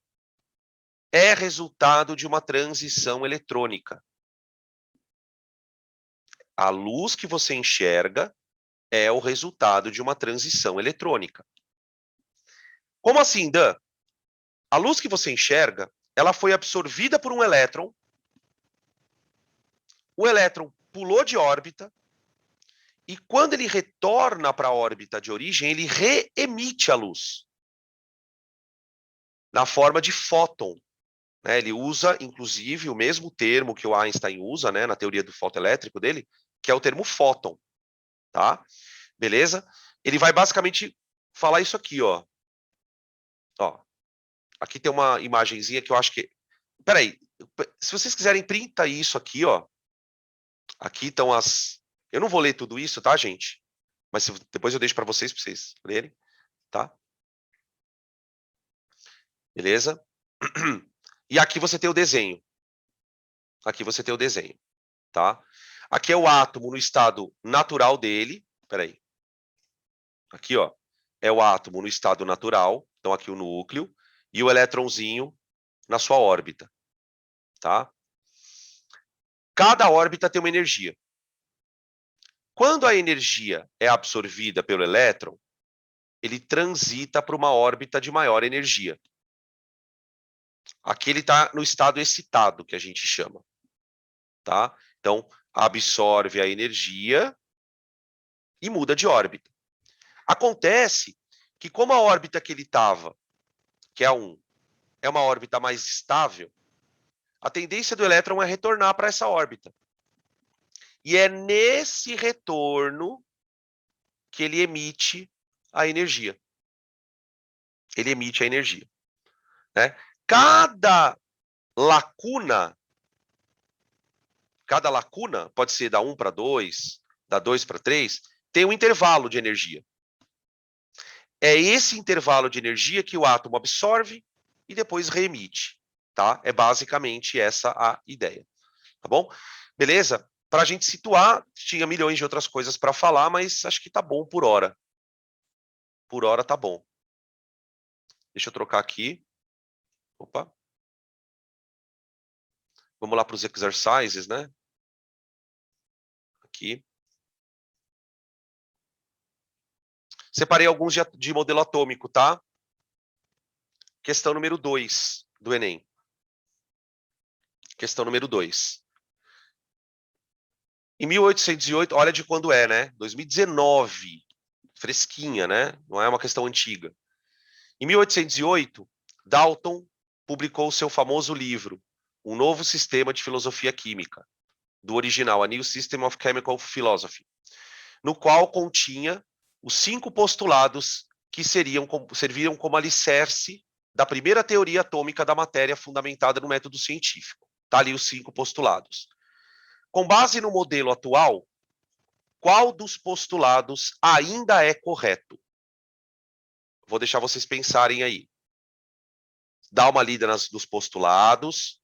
é resultado de uma transição eletrônica. A luz que você enxerga é o resultado de uma transição eletrônica. Como assim, Dan? A luz que você enxerga, ela foi absorvida por um elétron, o elétron pulou de órbita, e quando ele retorna para a órbita de origem, ele reemite a luz, na forma de fóton. Né? Ele usa, inclusive, o mesmo termo que o Einstein usa, né, na teoria do fotoelétrico dele, que é o termo fóton. Tá? Beleza? Ele vai basicamente falar isso aqui, ó. Aqui tem uma imagenzinha que eu acho que... Peraí, se vocês quiserem, printa isso aqui, ó. Aqui estão as... Eu não vou ler tudo isso, tá, gente? Mas depois eu deixo para vocês lerem, tá? Beleza? E aqui você tem o desenho. Aqui você tem o desenho, tá? Aqui é o átomo no estado natural dele. Peraí. Aqui, ó, é o átomo no estado natural. Então, aqui o núcleo. E o elétronzinho na sua órbita, tá? Cada órbita tem uma energia. Quando a energia é absorvida pelo elétron, ele transita para uma órbita de maior energia. Aqui ele está no estado excitado, que a gente chama, tá? Então, absorve a energia e muda de órbita. Acontece que como a órbita que ele estava, que é a 1, é uma órbita mais estável, a tendência do elétron é retornar para essa órbita. E é nesse retorno que ele emite a energia. Ele emite a energia, né? Cada lacuna pode ser da 1 para 2, da 2 para 3, tem um intervalo de energia. É esse intervalo de energia que o átomo absorve e depois reemite, tá? É basicamente essa a ideia, tá bom? Beleza? Para a gente situar, tinha milhões de outras coisas para falar, mas acho que tá bom por hora. Por hora tá bom. Deixa eu trocar aqui. Opa. Vamos lá para os exercises, né? Aqui. Separei alguns de modelo atômico, tá? Questão número 2 do Enem. Questão número 2. Em 1808, olha de quando é, né? 2019. Fresquinha, né? Não é uma questão antiga. Em 1808, Dalton publicou seu famoso livro, Um Novo Sistema de Filosofia Química, do original, A New System of Chemical Philosophy, no qual continha os 5 postulados que serviriam como alicerce da primeira teoria atômica da matéria fundamentada no método científico. Está ali os 5 postulados. Com base no modelo atual, qual dos postulados ainda é correto? Vou deixar vocês pensarem aí. Dá uma lida nos postulados.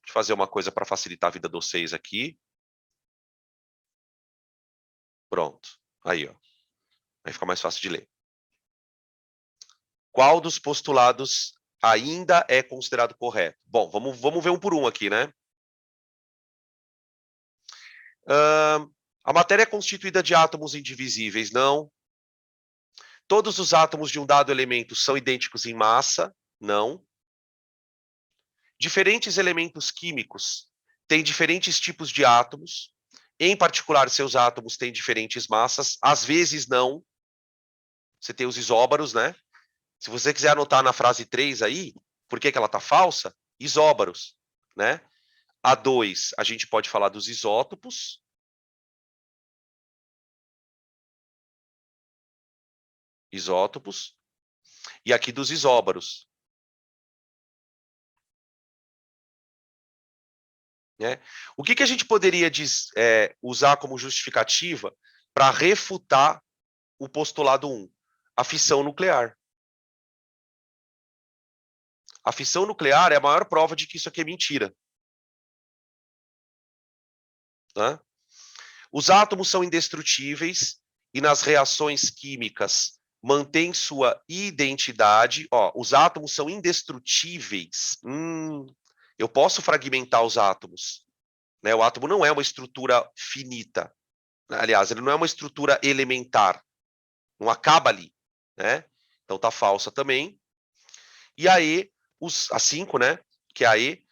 Deixa eu fazer uma coisa para facilitar a vida de vocês aqui. Pronto. Aí, ó. Aí fica mais fácil de ler. Qual dos postulados ainda é considerado correto? Bom, vamos ver um por um aqui, né? A matéria é constituída de átomos indivisíveis, não. Todos os átomos de um dado elemento são idênticos em massa, não. Diferentes elementos químicos têm diferentes tipos de átomos, em particular, seus átomos têm diferentes massas, às vezes não. Você tem os isóbaros, né? Se você quiser anotar na frase 3 aí, por que ela está falsa? Isóbaros, né? A 2, a gente pode falar dos isótopos. Isótopos. E aqui dos isóbaros. Né? O que a gente poderia usar como justificativa para refutar o postulado 1? A fissão nuclear. A fissão nuclear é a maior prova de que isso aqui é mentira. Né? Os átomos são indestrutíveis e nas reações químicas mantêm sua identidade. Ó, os átomos são indestrutíveis. Eu posso fragmentar os átomos. Né? O átomo não é uma estrutura finita. Aliás, ele não é uma estrutura elementar. Não acaba ali. Né? Então tá falsa também. E aí, a 5, né? Que é aí,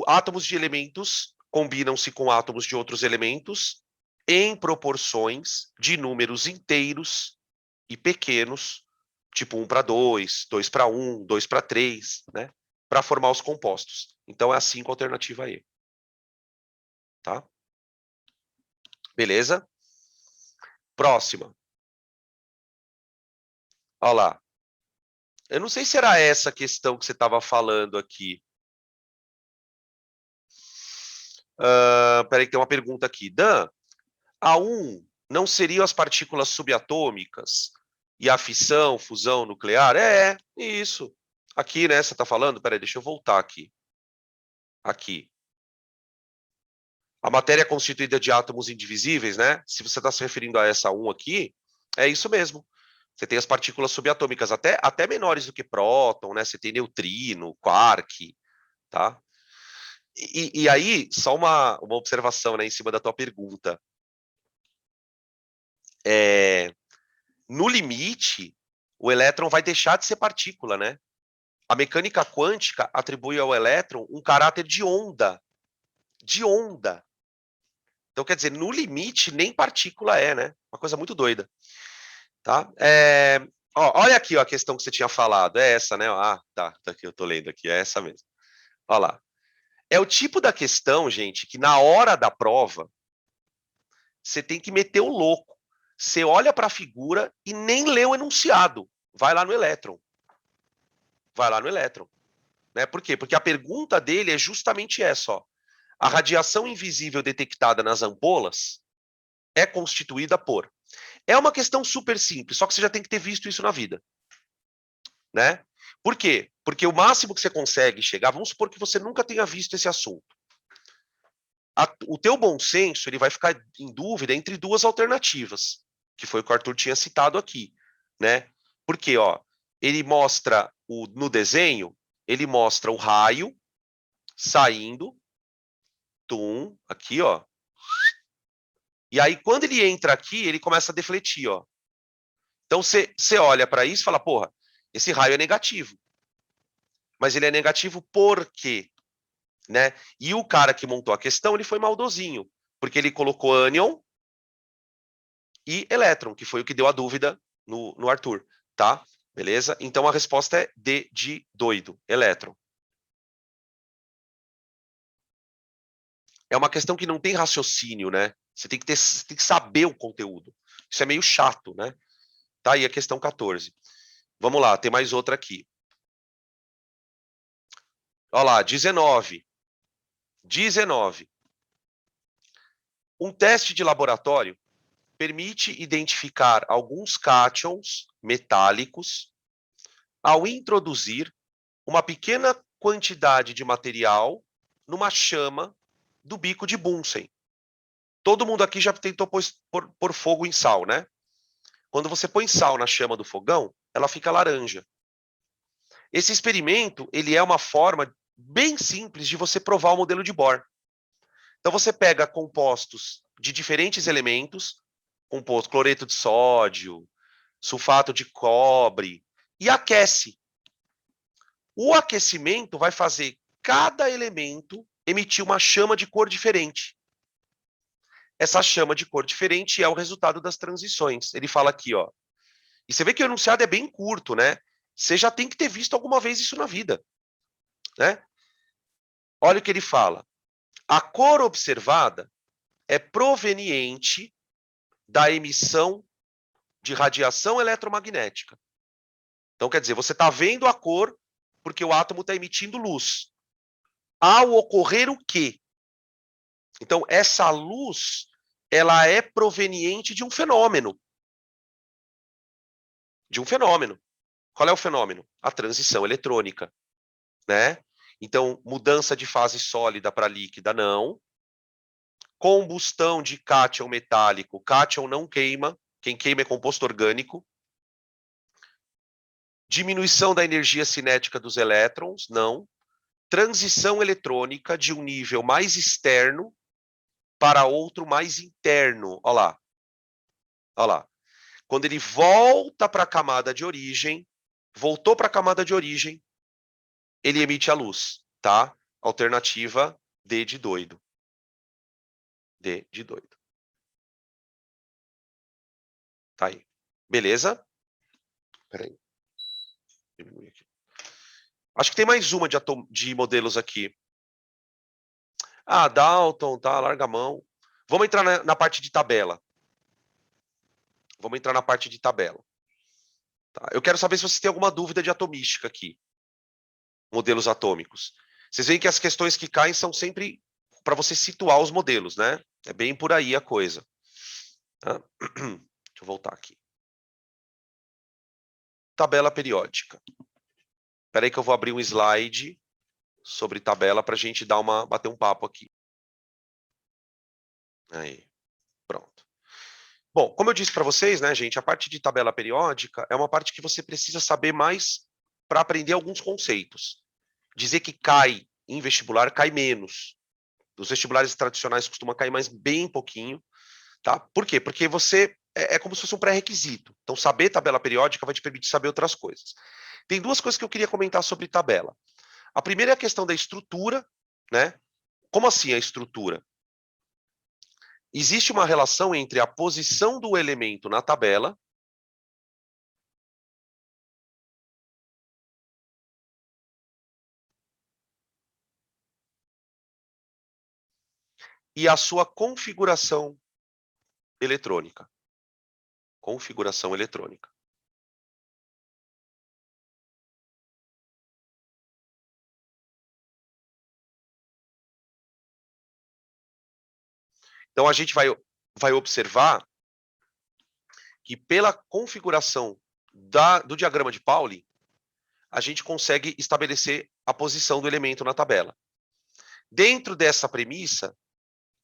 átomos de elementos combinam-se com átomos de outros elementos em proporções de números inteiros e pequenos, tipo 1 para 2, 2 para 1, 2 para 3, né? Para formar os compostos. Então é a 5 alternativa E. Tá? Beleza? Próxima. Olha lá. Eu não sei se era essa questão que você estava falando aqui. Peraí, que tem uma pergunta aqui. Dan, A1 não seriam as partículas subatômicas e a fissão, fusão nuclear? É, isso. Aqui, né, você está falando? Peraí, deixa eu voltar aqui. Aqui. A matéria é constituída de átomos indivisíveis, né? Se você está se referindo a essa 1 aqui, é isso mesmo. Você tem as partículas subatômicas até menores do que próton, né? Você tem neutrino, quark, tá? E aí, só uma observação, né, em cima da tua pergunta. No limite, o elétron vai deixar de ser partícula, né? A mecânica quântica atribui ao elétron um caráter de onda. De onda. Então, quer dizer, no limite, nem partícula é, né? Uma coisa muito doida. Tá? Ó, olha aqui ó, a questão que você tinha falado. É essa, né? Ah, tá aqui, eu tô lendo aqui. É essa mesmo. Olha lá. É o tipo da questão, gente, que na hora da prova, você tem que meter o louco. Você olha para a figura e nem lê o enunciado. Vai lá no elétron. Vai lá no elétron. Né? Por quê? Porque a pergunta dele é justamente essa. Ó. A radiação invisível detectada nas ampolas é constituída por... É uma questão super simples, só que você já tem que ter visto isso na vida. Né? Por quê? Porque o máximo que você consegue chegar, vamos supor que você nunca tenha visto esse assunto. O teu bom senso ele vai ficar em dúvida entre duas alternativas, que foi o que o Arthur tinha citado aqui, né? Porque, ó, ele mostra no desenho, ele mostra o raio saindo, aqui, ó. E aí, quando ele entra aqui, ele começa a defletir, ó. Então, você olha para isso e fala, porra, esse raio é negativo. Mas ele é negativo por quê? Né? E o cara que montou a questão, ele foi maldosinho, porque ele colocou ânion e elétron, que foi o que deu a dúvida no Arthur, tá? Beleza? Então a resposta é D de doido, elétron. É uma questão que não tem raciocínio, né? Você tem que saber o conteúdo. Isso é meio chato, né? Tá aí a questão 14. Vamos lá, tem mais outra aqui. Olha lá, 19. 19. Um teste de laboratório permite identificar alguns cátions metálicos ao introduzir uma pequena quantidade de material numa chama do bico de Bunsen. Todo mundo aqui já tentou pôr fogo em sal, né? Quando você põe sal na chama do fogão, ela fica laranja. Esse experimento, ele é uma forma bem simples de você provar o modelo de Bohr. Então você pega compostos de diferentes elementos, composto cloreto de sódio, sulfato de cobre, e aquece. O aquecimento vai fazer cada elemento emitir uma chama de cor diferente. Essa chama de cor diferente é o resultado das transições. Ele fala aqui, ó. E você vê que o enunciado é bem curto, né? Você já tem que ter visto alguma vez isso na vida, né? Olha o que ele fala. A cor observada é proveniente da emissão de radiação eletromagnética. Então, quer dizer, você está vendo a cor porque o átomo está emitindo luz. Ao ocorrer o quê? Então, essa luz, ela é proveniente de um fenômeno. De um fenômeno. Qual é o fenômeno? A transição eletrônica, né? Então, mudança de fase sólida para líquida, não. Combustão de cátion metálico. Cátion não queima. Quem queima é composto orgânico. Diminuição da energia cinética dos elétrons, não. Transição eletrônica de um nível mais externo para outro mais interno. Olha lá. Olha lá. Quando ele volta para a camada de origem, voltou para a camada de origem, ele emite a luz, tá? Alternativa D de doido. D de doido. Tá aí. Beleza? Peraí. Diminui aqui. Acho que tem mais uma de modelos aqui. Ah, Dalton, tá, larga a mão. Vamos entrar na parte de tabela. Vamos entrar na parte de tabela. Tá? Eu quero saber se vocês têm alguma dúvida de atomística aqui. Modelos atômicos. Vocês veem que as questões que caem são sempre para você situar os modelos, né? É bem por aí a coisa. Tá? Deixa eu voltar aqui. Tabela periódica. Espera aí que eu vou abrir um slide sobre tabela para a gente bater um papo aqui. Aí, pronto. Bom, como eu disse para vocês, né, gente, a parte de tabela periódica é uma parte que você precisa saber mais para aprender alguns conceitos. Dizer que cai em vestibular, cai menos. Os vestibulares tradicionais costumam cair mais bem pouquinho, tá? Por quê? Porque você é como se fosse um pré-requisito. Então, saber tabela periódica vai te permitir saber outras coisas. Tem duas coisas que eu queria comentar sobre tabela. A primeira é a questão da estrutura, né? Como assim a estrutura? Existe uma relação entre a posição do elemento na tabela e a sua configuração eletrônica. Configuração eletrônica. Então, a gente vai observar que pela configuração do diagrama de Pauli, a gente consegue estabelecer a posição do elemento na tabela. Dentro dessa premissa,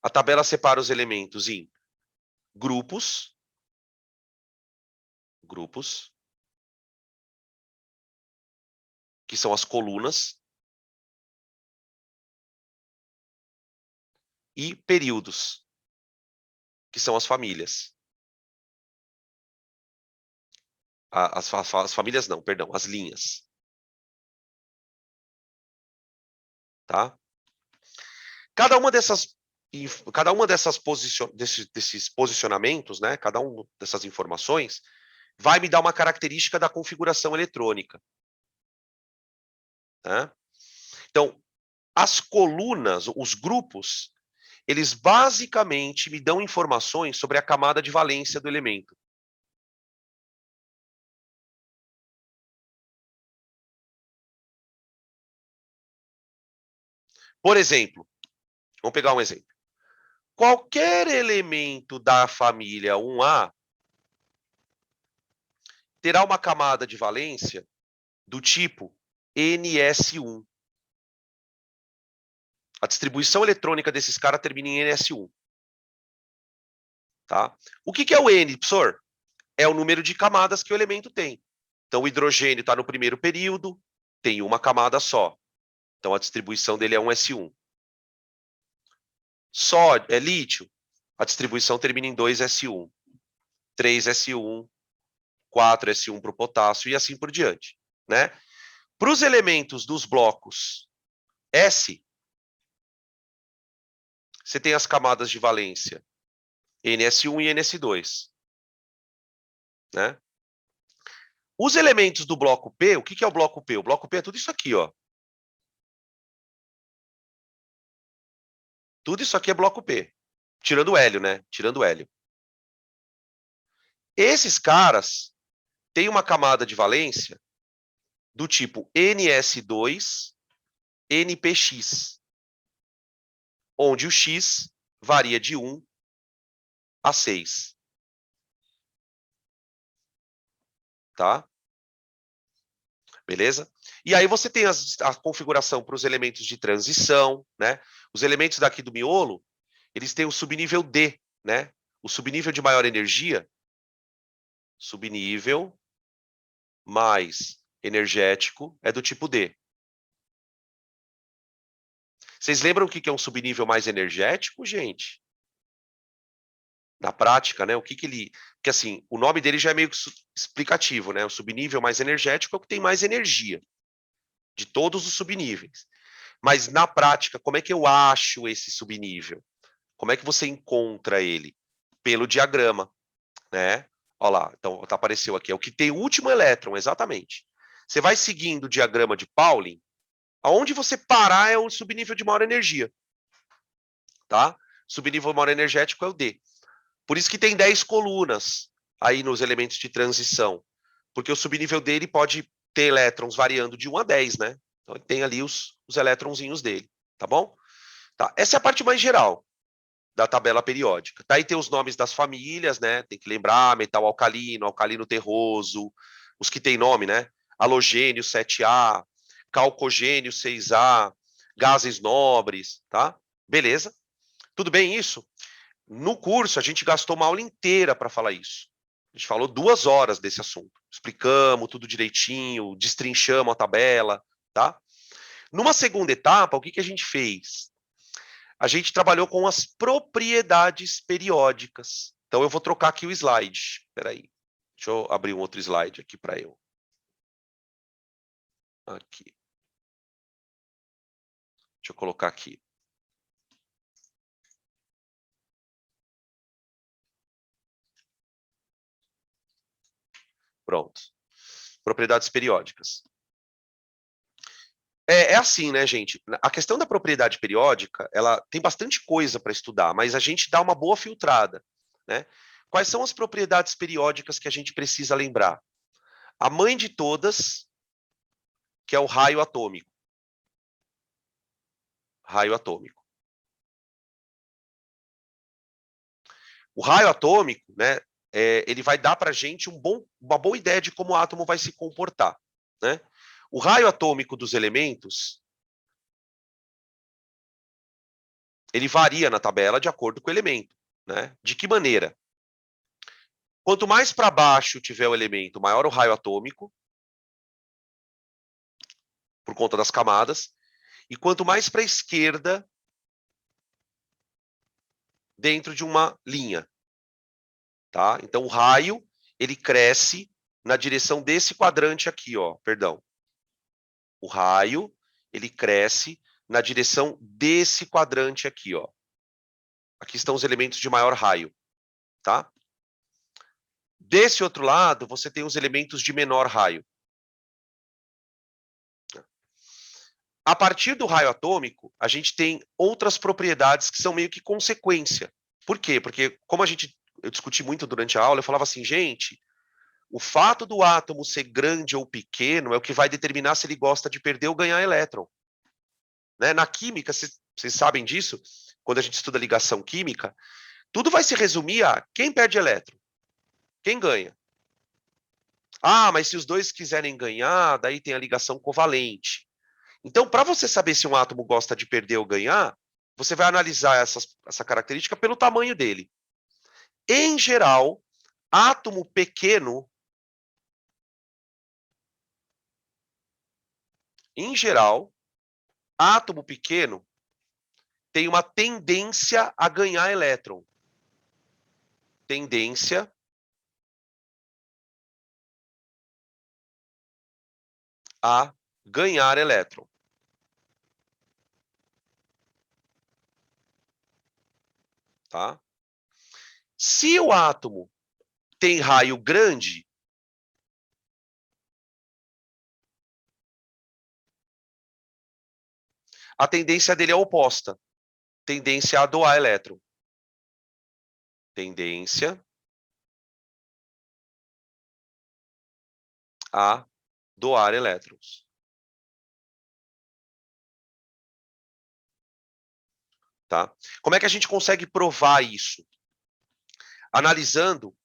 a tabela separa os elementos em grupos, que são as colunas, e períodos, que são as famílias. As famílias não, perdão, as linhas. Tá? Cada uma desses posicionamentos, né, cada uma dessas informações, vai me dar uma característica da configuração eletrônica. Né? Então, as colunas, os grupos, eles basicamente me dão informações sobre a camada de valência do elemento. Por exemplo, vamos pegar um exemplo. Qualquer elemento da família 1A terá uma camada de valência do tipo NS1. A distribuição eletrônica desses caras termina em NS1. Tá? O que é o N, professor? É o número de camadas que o elemento tem. Então, o hidrogênio está no primeiro período, tem uma camada só. Então, a distribuição dele é 1s1. Sódio, lítio, a distribuição termina em 2s1. 3s1, 4s1 para o potássio e assim por diante. Né? Para os elementos dos blocos S, você tem as camadas de valência NS1 e NS2. Né? Os elementos do bloco P, o que é o bloco P? O bloco P é tudo isso aqui, ó. Tudo isso aqui é bloco P. Tirando o hélio, né? Tirando o hélio. Esses caras têm uma camada de valência do tipo NS2, NPX, onde o X varia de 1 a 6. Tá? Beleza? E aí você tem a configuração para os elementos de transição, né? Os elementos daqui do miolo, eles têm o subnível D, né? O subnível de maior energia, subnível mais energético, é do tipo D. Vocês lembram o que é um subnível mais energético, gente? Na prática, né? O que ele... Porque, assim, o nome dele já é meio explicativo, né? O subnível mais energético é o que tem mais energia, de todos os subníveis. Mas, na prática, como é que eu acho esse subnível? Como é que você encontra ele? Pelo diagrama, né? Olha lá, então apareceu aqui, é o que tem o último elétron, exatamente. Você vai seguindo o diagrama de Pauling, aonde você parar é o subnível de maior energia, tá? Subnível maior energético é o D. Por isso que tem 10 colunas aí nos elementos de transição, porque o subnível dele pode ter elétrons variando de 1 a 10, né? Então ele tem ali os elétronzinhos dele, tá bom? Tá, essa é a parte mais geral da tabela periódica. Daí tem os nomes das famílias, né? Tem que lembrar, metal alcalino, alcalino terroso, os que tem nome, né? Halogênio 7A, calcogênio 6A, gases nobres, tá? Beleza? Tudo bem isso? No curso, a gente gastou uma aula inteira para falar isso. A gente falou 2 horas desse assunto. Explicamos tudo direitinho, destrinchamos a tabela, tá? Numa segunda etapa, o que a gente fez? A gente trabalhou com as propriedades periódicas. Então, eu vou trocar aqui o slide. Espera aí. Deixa eu abrir um outro slide aqui para eu. Aqui. Deixa eu colocar aqui. Pronto. Propriedades periódicas. É assim, né, gente? A questão da propriedade periódica, ela tem bastante coisa para estudar, mas a gente dá uma boa filtrada, né? Quais são as propriedades periódicas que a gente precisa lembrar? A mãe de todas, que é o raio atômico. Raio atômico. O raio atômico, né, ele vai dar para a gente uma boa ideia de como o átomo vai se comportar, né? O raio atômico dos elementos, ele varia na tabela de acordo com o elemento, né? De que maneira? Quanto mais para baixo tiver o elemento, maior o raio atômico, por conta das camadas, e quanto mais para a esquerda, dentro de uma linha, tá? Então o raio, ele cresce na direção desse quadrante aqui, ó, perdão. O raio, ele cresce na direção desse quadrante aqui, ó. Aqui estão os elementos de maior raio, tá? Desse outro lado, você tem os elementos de menor raio. A partir do raio atômico, a gente tem outras propriedades que são meio que consequência. Por quê? Porque, como eu discuti muito durante a aula, eu falava assim, gente, o fato do átomo ser grande ou pequeno é o que vai determinar se ele gosta de perder ou ganhar elétron. Né? Na química, vocês sabem disso, quando a gente estuda ligação química, tudo vai se resumir a quem perde elétron, quem ganha. Ah, mas se os dois quiserem ganhar, daí tem a ligação covalente. Então, para você saber se um átomo gosta de perder ou ganhar, você vai analisar essa característica pelo tamanho dele. Em geral, átomo pequeno, átomo pequeno tem uma tendência a ganhar elétron. Tendência a ganhar elétron. Tá? Se o átomo tem raio grande, a tendência dele é oposta. Tendência a doar elétron. Tendência a doar elétrons. Tá? Como é que a gente consegue provar isso? Analisando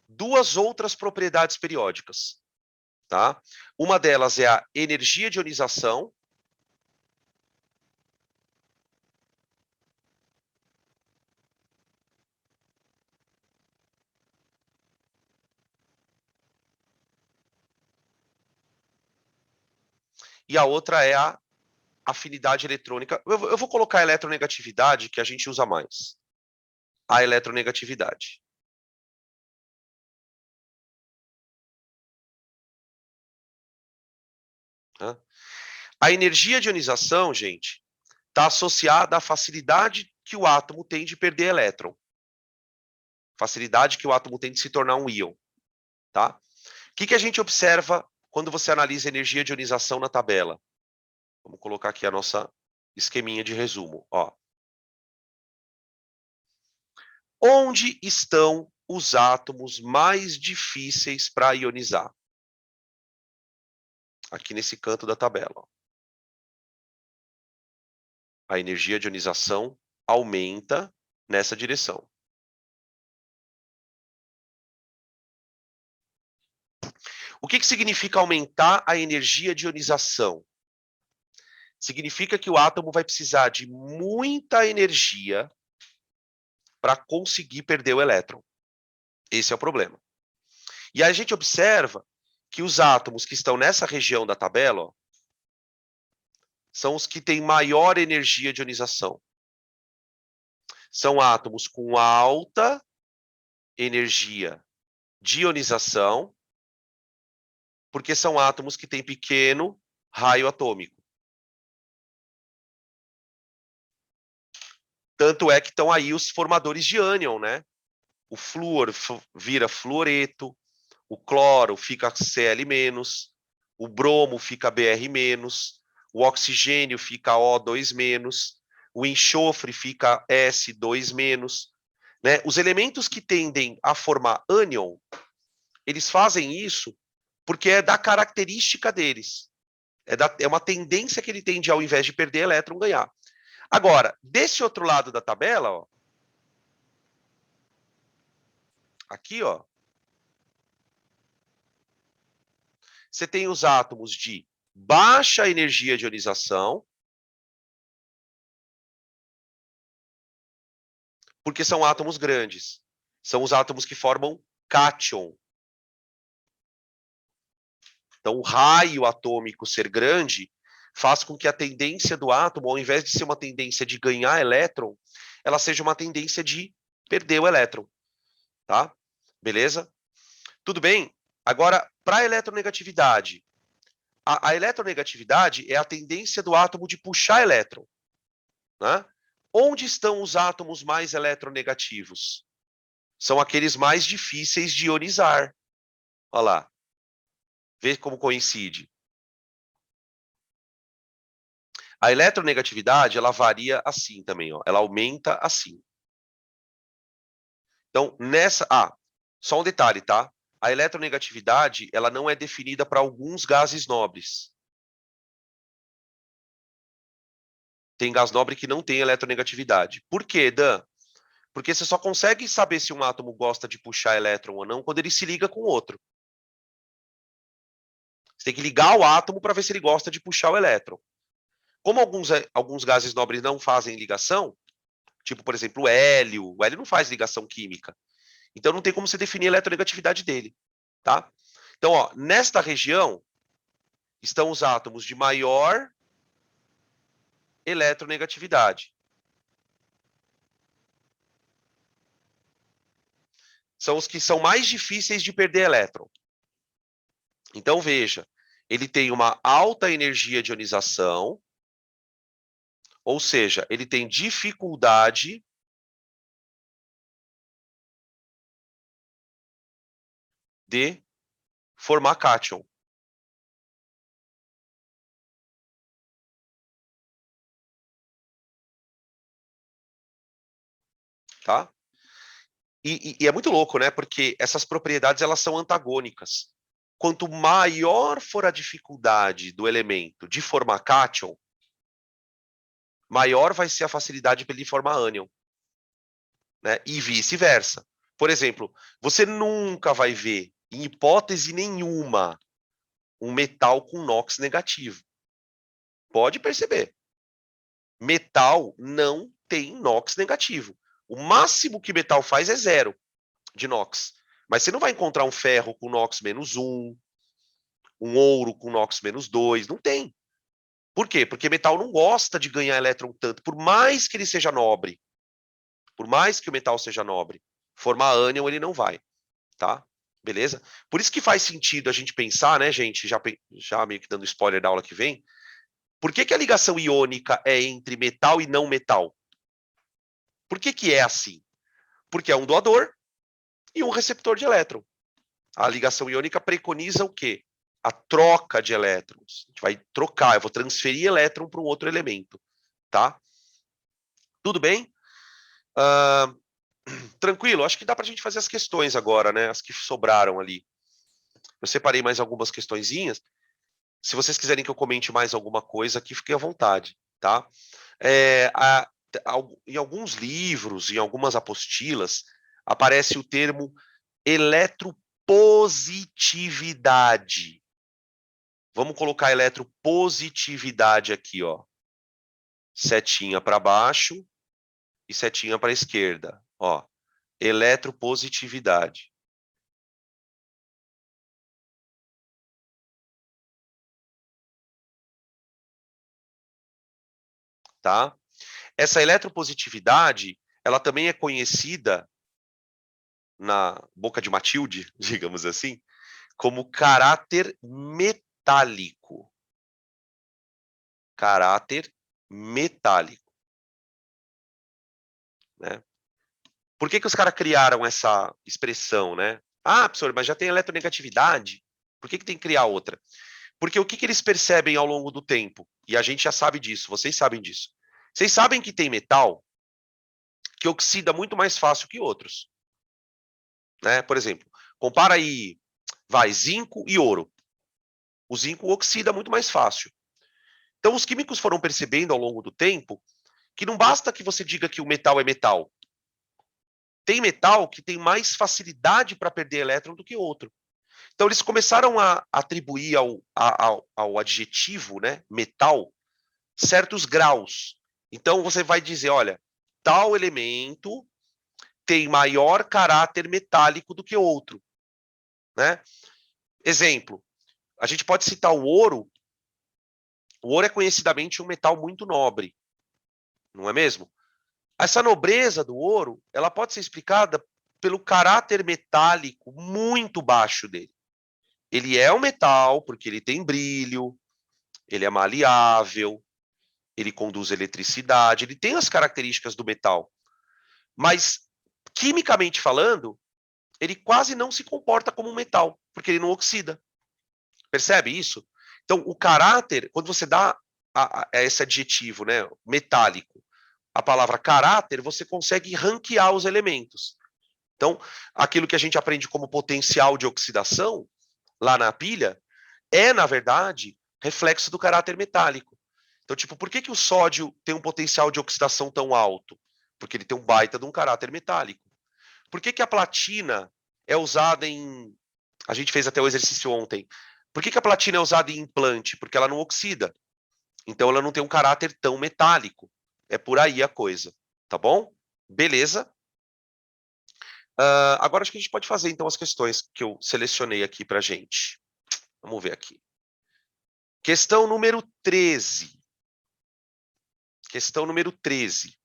duas outras propriedades periódicas. Tá? Uma delas é a energia de ionização. E a outra é a afinidade eletrônica. Eu vou colocar a eletronegatividade, que a gente usa mais. A eletronegatividade. Tá? A energia de ionização, gente, está associada à facilidade que o átomo tem de perder elétron. Facilidade que o átomo tem de se tornar um íon. Tá? O que a gente observa quando você analisa a energia de ionização na tabela? Vamos colocar aqui a nossa esqueminha de resumo. Ó. Onde estão os átomos mais difíceis para ionizar? Aqui nesse canto da tabela. Ó. A energia de ionização aumenta nessa direção. O que significa aumentar a energia de ionização? Significa que o átomo vai precisar de muita energia para conseguir perder o elétron. Esse é o problema. E a gente observa que os átomos que estão nessa região da tabela, ó, são os que têm maior energia de ionização. São átomos com alta energia de ionização, porque são átomos que têm pequeno raio atômico. Tanto é que estão aí os formadores de ânion, né? O flúor vira fluoreto, o cloro fica Cl-, o bromo fica Br-, o oxigênio fica O2-, o enxofre fica S2-, né? Os elementos que tendem a formar ânion, eles fazem isso porque é da característica deles. É uma tendência que ele tem de, ao invés de perder elétron, ganhar. Agora, desse outro lado da tabela, ó, aqui, ó, você tem os átomos de baixa energia de ionização, porque são átomos grandes. São os átomos que formam cátion. Então, o raio atômico ser grande faz com que a tendência do átomo, ao invés de ser uma tendência de ganhar elétron, ela seja uma tendência de perder o elétron. Tá? Beleza? Tudo bem? Agora, para a eletronegatividade. A eletronegatividade é a tendência do átomo de puxar elétron. Né? Onde estão os átomos mais eletronegativos? São aqueles mais difíceis de ionizar. Olha lá. Vê como coincide. A eletronegatividade, ela varia assim também, ó. Ela aumenta assim. Então, só um detalhe, tá? A eletronegatividade, ela não é definida para alguns gases nobres. Tem gás nobre que não tem eletronegatividade. Por quê, Dan? Porque você só consegue saber se um átomo gosta de puxar elétron ou não quando ele se liga com o outro. Você tem que ligar o átomo para ver se ele gosta de puxar o elétron. Como alguns gases nobres não fazem ligação, tipo, por exemplo, o hélio não faz ligação química. Então, não tem como você definir a eletronegatividade dele. Tá? Então, ó, nesta região, estão os átomos de maior eletronegatividade. São os que são mais difíceis de perder elétron. Então, veja, ele tem uma alta energia de ionização, ou seja, ele tem dificuldade de formar cátion. Tá? E é muito louco, né? Porque essas propriedades elas são antagônicas. Quanto maior for a dificuldade do elemento de formar cátion, maior vai ser a facilidade para ele formar ânion. Né? E vice-versa. Por exemplo, você nunca vai ver, em hipótese nenhuma, um metal com NOx negativo. Pode perceber. Metal não tem NOx negativo. O máximo que metal faz é 0 de NOx. Mas você não vai encontrar um ferro com NOx -1, um ouro com NOx -2. Não tem. Por quê? Porque metal não gosta de ganhar elétron tanto, por mais que ele seja nobre. Por mais que o metal seja nobre. Formar ânion ele não vai. Tá? Beleza? Por isso que faz sentido a gente pensar, né, gente, já meio que dando spoiler da aula que vem, por que a ligação iônica é entre metal e não metal? Por que é assim? Porque é um doador e um receptor de elétron. A ligação iônica preconiza o quê? A troca de elétrons. A gente vai trocar, eu vou transferir elétron para um outro elemento. Tá? Tudo bem? Tranquilo? Acho que dá para a gente fazer as questões agora, né? As que sobraram ali. Eu separei mais algumas questõezinhas. Se vocês quiserem que eu comente mais alguma coisa aqui, fiquem à vontade, tá? Em alguns livros, em algumas apostilas, aparece o termo eletropositividade. Vamos colocar eletropositividade aqui, ó. Setinha para baixo e setinha para a esquerda. Ó, eletropositividade. Tá? Essa eletropositividade, ela também é conhecida na boca de Matilde, digamos assim, como caráter metálico. Caráter metálico, né? Por que os caras criaram essa expressão, né? Ah, professor, mas já tem eletronegatividade, por que tem que criar outra? Porque o que eles percebem ao longo do tempo? E a gente já sabe disso, vocês sabem disso. Vocês sabem que tem metal que oxida muito mais fácil que outros, né? Por exemplo, compara aí, vai, zinco e ouro. O zinco oxida muito mais fácil. Então, os químicos foram percebendo ao longo do tempo que não basta que você diga que o metal é metal. Tem metal que tem mais facilidade para perder elétron do que outro. Então, eles começaram a atribuir ao adjetivo, né, metal, certos graus. Então, você vai dizer, olha, tal elemento tem maior caráter metálico do que outro, né? Exemplo, a gente pode citar o ouro. O ouro é conhecidamente um metal muito nobre, não é mesmo? Essa nobreza do ouro, ela pode ser explicada pelo caráter metálico muito baixo dele. Ele é um metal porque ele tem brilho, ele é maleável, ele conduz eletricidade, ele tem as características do metal. Mas, quimicamente falando, ele quase não se comporta como um metal, porque ele não oxida. Percebe isso? Então, o caráter, quando você dá a esse adjetivo, né, metálico, a palavra caráter, você consegue ranquear os elementos. Então, aquilo que a gente aprende como potencial de oxidação, lá na pilha, é, na verdade, reflexo do caráter metálico. Então, tipo, por que o sódio tem um potencial de oxidação tão alto? Porque ele tem um baita de um caráter metálico. Por que a platina é usada em... A gente fez até o exercício ontem. Por que a platina é usada em implante? Porque ela não oxida. Então, ela não tem um caráter tão metálico. É por aí a coisa. Tá bom? Beleza? Agora acho que a gente pode fazer, então, as questões que eu selecionei aqui pra gente. Vamos ver aqui. Questão número 13. Questão número 13.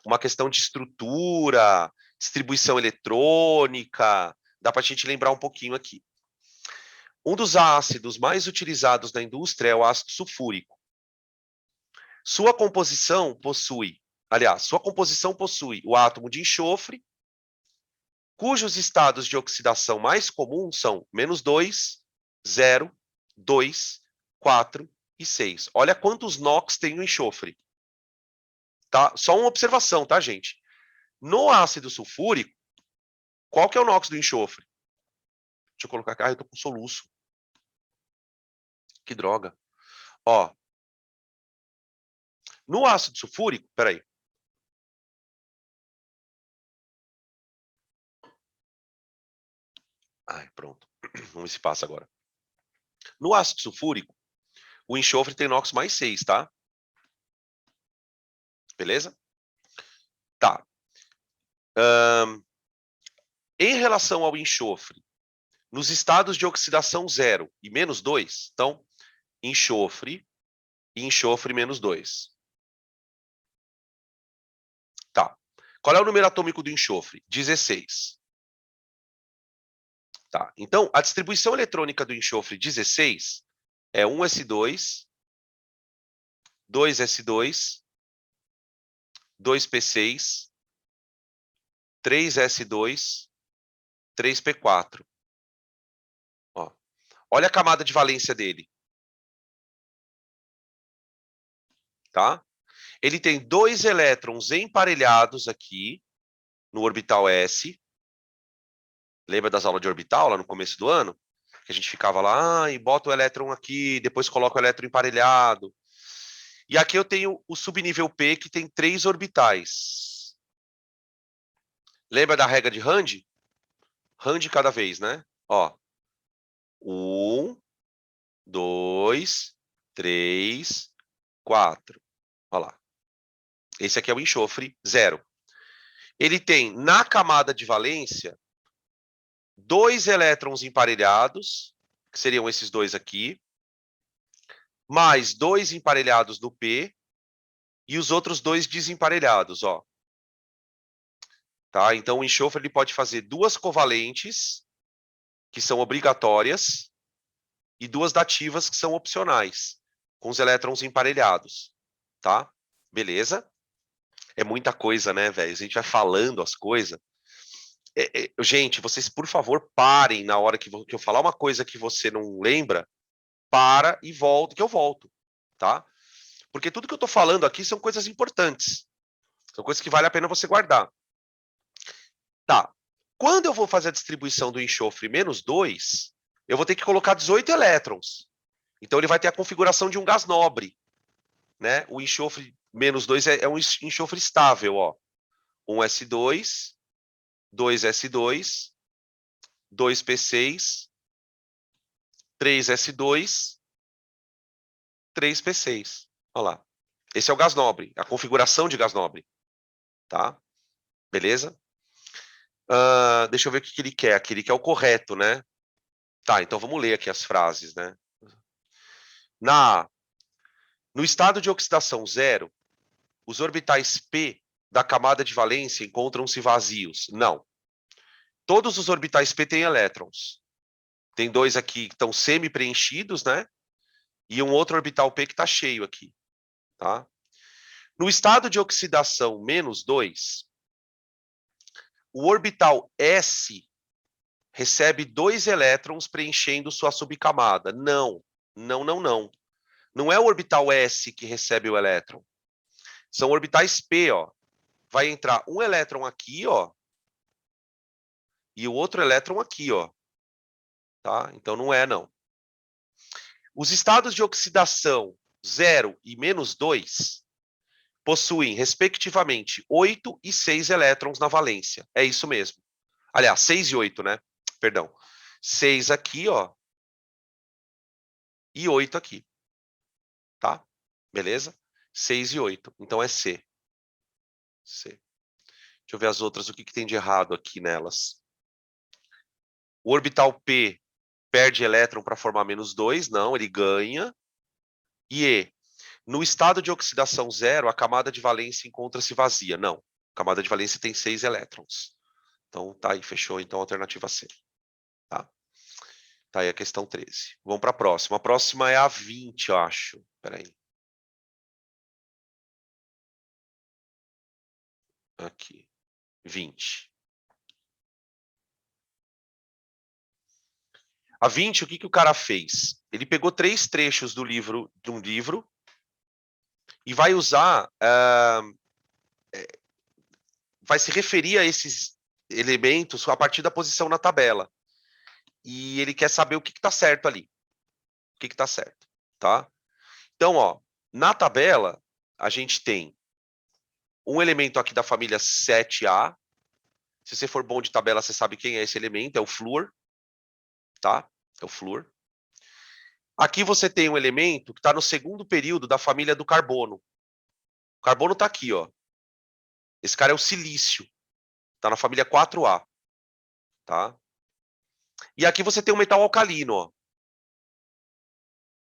Uma questão de estrutura, distribuição eletrônica. Dá para a gente lembrar um pouquinho aqui. Um dos ácidos mais utilizados na indústria é o ácido sulfúrico. Sua composição possui o átomo de enxofre, cujos estados de oxidação mais comuns são -2, 0, 2, 4 e 6. Olha quantos NOx tem o enxofre. Tá? Só uma observação, tá, gente? No ácido sulfúrico, qual que é o NOx do enxofre? Deixa eu colocar aqui. Eu tô com soluço. Que droga. Ó, no ácido sulfúrico, peraí. Ai, pronto. Vamos ver se passa agora. No ácido sulfúrico, o enxofre tem NOx mais 6, tá? Beleza? Tá. Em relação ao enxofre, nos estados de oxidação 0 e -2, então, enxofre e enxofre -2. Tá. Qual é o número atômico do enxofre? 16. Tá. Então, a distribuição eletrônica do enxofre 16 é 1s2, 2s2, 2p6, 3s2, 3p4. Ó. Olha a camada de valência dele. Tá? Ele tem 2 elétrons emparelhados aqui no orbital S. Lembra das aulas de orbital, lá no começo do ano? Que a gente ficava lá, e bota o elétron aqui, depois coloca o elétron emparelhado. E aqui eu tenho o subnível P, que tem 3 orbitais. Lembra da regra de Rand? Rand cada vez, né? Ó, 1, 2, 3, 4. Olha lá. Esse aqui é o enxofre 0. Ele tem, na camada de valência, 2 elétrons emparelhados, que seriam esses dois aqui, mais 2 emparelhados no P, e os outros 2 desemparelhados, ó. Tá? Então, o enxofre ele pode fazer 2 covalentes, que são obrigatórias, e 2 dativas, que são opcionais, com os elétrons emparelhados. Tá? Beleza? É muita coisa, né, velho? A gente vai falando as coisas. Gente, vocês, por favor, parem na hora que eu falar uma coisa que você não lembra, para e volta, que eu volto, tá? Porque tudo que eu tô falando aqui são coisas importantes. São coisas que vale a pena você guardar. Tá. Quando eu vou fazer a distribuição do enxofre -2, eu vou ter que colocar 18 elétrons. Então, ele vai ter a configuração de um gás nobre. Né? O enxofre -2 é um enxofre estável, ó. 1s2, 2s2, 2p6, 3s2, 3p6. Olha lá. Esse é o gás nobre, a configuração de gás nobre. Tá? Beleza? Deixa eu ver o que ele quer aqui. Ele quer o correto, né? Tá, então vamos ler aqui as frases, né? No estado de oxidação zero, os orbitais P da camada de valência encontram-se vazios. Não. Todos os orbitais P têm elétrons. Tem 2 aqui que estão semi-preenchidos, né? E um outro orbital P que está cheio aqui. Tá? No estado de oxidação -2, o orbital S recebe 2 elétrons preenchendo sua subcamada. Não, não, não, não. Não é o orbital S que recebe o elétron. São orbitais P, ó. Vai entrar um elétron aqui, ó. E o outro elétron aqui, ó. Tá? Então não é, não. Os estados de oxidação 0 e -2 possuem, respectivamente, 8 e 6 elétrons na valência. É isso mesmo. Aliás, 6 e 8, né? Perdão. 6 aqui, ó. E 8 aqui. Tá? Beleza? 6 e 8. Então é C. C. Deixa eu ver as outras, o que tem de errado aqui nelas. O orbital P perde elétron para formar -2. Não, ele ganha. E E. No estado de oxidação zero, a camada de valência encontra-se vazia. Não. A camada de valência tem 6 elétrons. Então, tá aí, fechou. Então, alternativa C. Tá? Tá aí a questão 13. Vamos para a próxima. A próxima é a 20, eu acho. Espera aí. Aqui. 20. A 20, o que o cara fez? Ele pegou 3 trechos do livro, de um livro, e vai usar, vai se referir a esses elementos a partir da posição na tabela. E ele quer saber o que está certo ali. O que está certo, tá? Então, ó, na tabela, a gente tem um elemento aqui da família 7A. Se você for bom de tabela, você sabe quem é esse elemento, é o flúor, tá? É o flúor. Aqui você tem um elemento que está no segundo período da família do carbono. O carbono está aqui, ó. Esse cara é o silício. Está na família 4A. Tá? E aqui você tem um metal alcalino, ó.